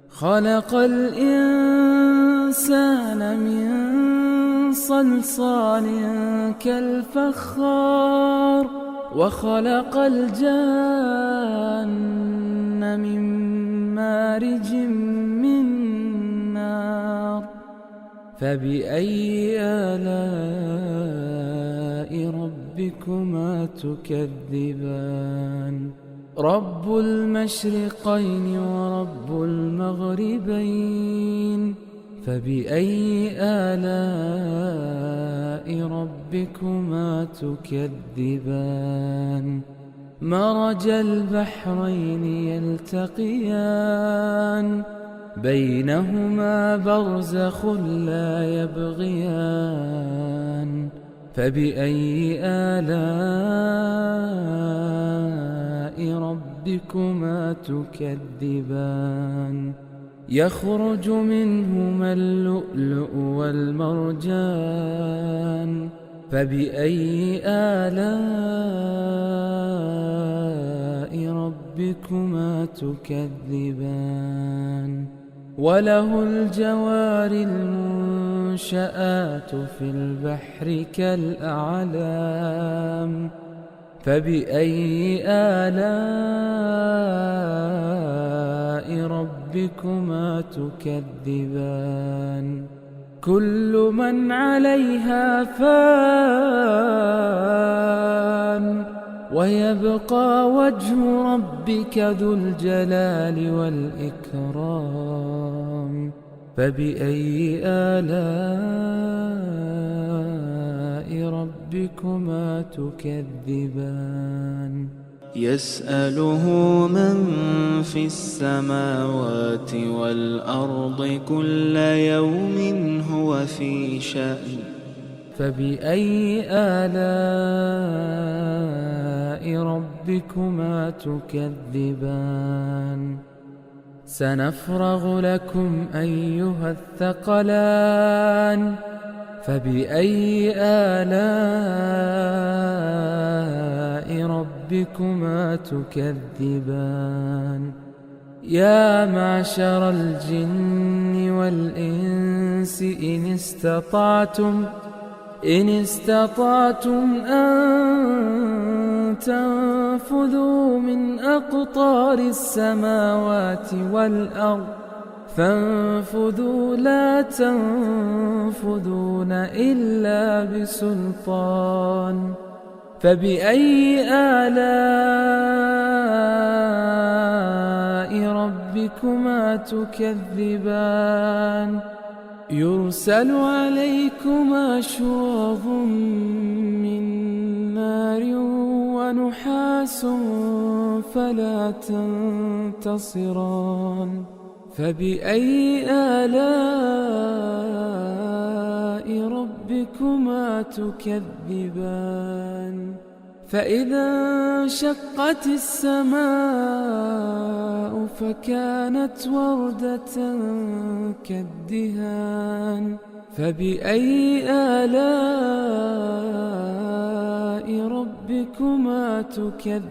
خلق الإنسان من صلصال كالفخار وخلق الجان من مارج من نار فبأي آلاء ربكما تكذبان رب المشرقين ورب المغربين فبأي آلاء ربكما تكذبان مرج البحرين يلتقيان بينهما برزخ لا يبغيان فبأي آلاء ربكما تكذبان يخرج منهما اللؤلؤ والمرجان فبأي آلاء ربكما تكذبان وله الجوار المنشآت في البحر كالأعلام فبأي آلاء ربكما تكذبان كل من عليها فان ويبقى وجه ربك ذو الجلال والإكرام فبأي آلاء ربكما تكذبان يسأله من في السماوات والأرض كل يوم هو في شأن فبأي آلاء ربكما تكذبان سنفرغ لكم أيها الثقلان فبأي آلاء ربكما تكذبان يا معشر الجن والإنس إن استطعتم أن تنفذوا من أقطار السماوات والأرض فانفذوا لا تنفذون إلا بسلطان فبأي آلاء ربكما تكذبان يرسل عليكما شواظ من نار ونحاس فلا تنتصران فبأي آلاء ربكما تكذبان فإذا انشقت السماء فكانت وردة كالدهان فبأي آلاء ربكما تكذبان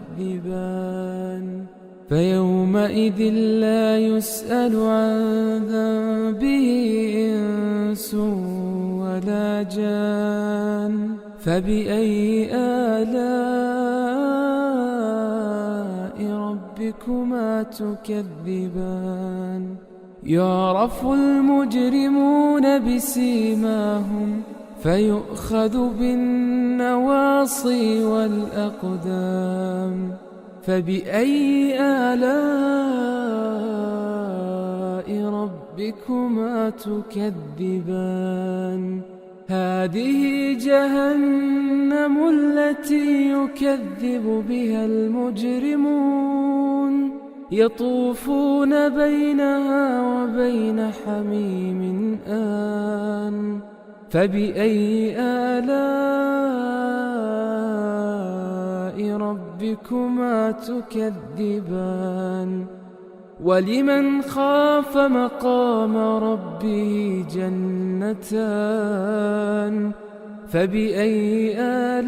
فيومئذ لا يسأل عن ذنبه إنس ولا جان. فبأي آلاء ربكما تكذبان؟ يعرف المجرمون بسيماهم فيؤخذ بالنواصي والأقدام. فبأي آلاء ربكما تكذبان؟ هذه جهنم التي يكذب بها المجرمون، يطوفون بينها وبين حميم آن. فبأي آلاء ربكما تكذبان؟ ولمن خاف مقام ربه جنتان. فبأي آلاء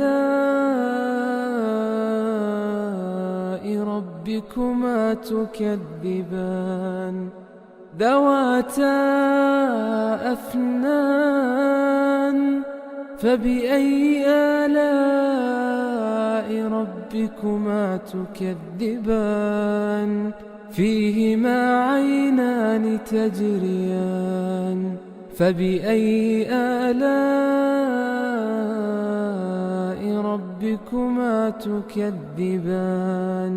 ربكما تكذبان؟ ذواتا أفنان. فبأي آلاء ربكما تكذبان؟ فيهما عينان تجريان. فبأي آلاء ربكما تكذبان؟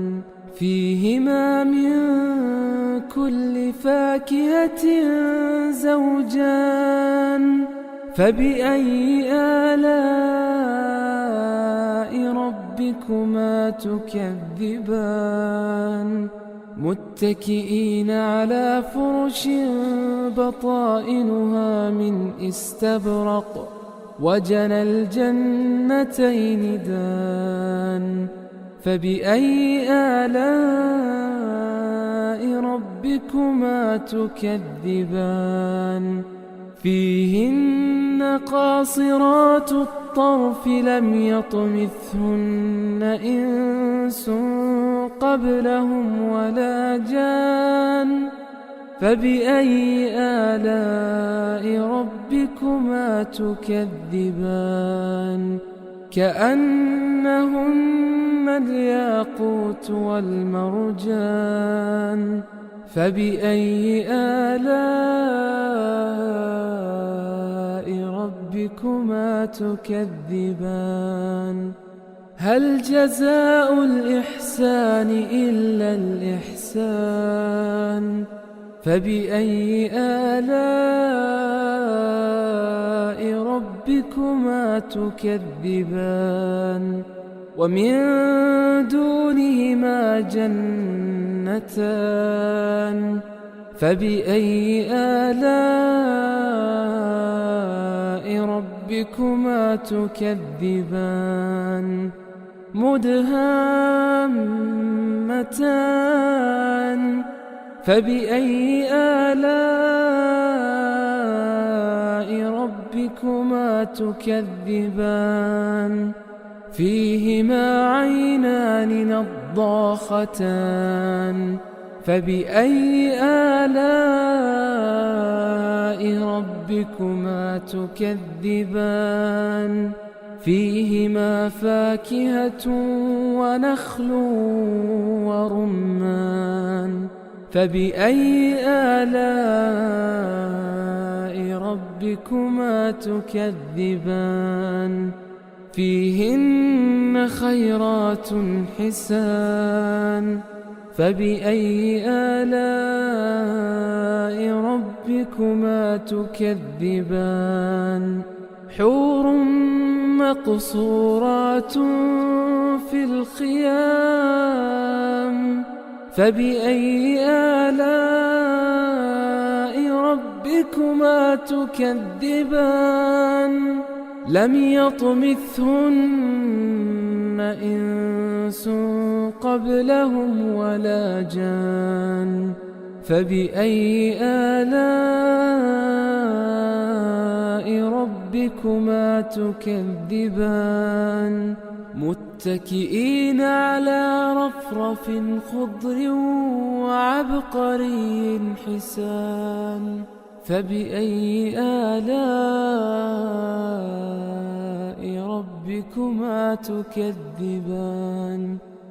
فيهما من كل فاكهة زوجان. فبأي آلاء ربكما تكذبان؟ متكئين على فرش بطائنها من استبرق، وجنى الجنتين دان. فبأي آلاء ربكما تكذبان؟ فيهن قاصرات الطرف لم يطمثهن إنس قبلهم ولا جان. فبأي آلاء ربكما تكذبان؟ كأنهن الياقوت والمرجان. فبأي آلاء ربكما تكذبان؟ هل جزاء الإحسان إلا الإحسان؟ فبأي آلاء ربكما تكذبان؟ ومن دونهما جنتان. فبأي آلاء ربكما تكذبان؟ مدهامتان. فبأي آلاء ربكما تكذبان؟ فيهما عينان نضاختان. فبأي آلاء ربكما تكذبان؟ فيهما فاكهة ونخل ورمان. فبأي آلاء ربكما تكذبان؟ فيهن خيرات حسان. فبأي آلاء ربكما تكذبان؟ حور مقصورات في الخيام. فبأي آلاء ربكما تكذبان؟ لم يطمثهن إنس قبلهم ولا جان. فبأي آلاء ربكما تكذبان؟ متكئين على رفرف خضر وعبقري حسان. فبأي آلاء ربكما تكذبان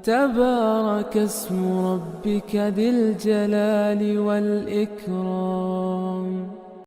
تبارك اسم ربك ذي الجلال والإكرام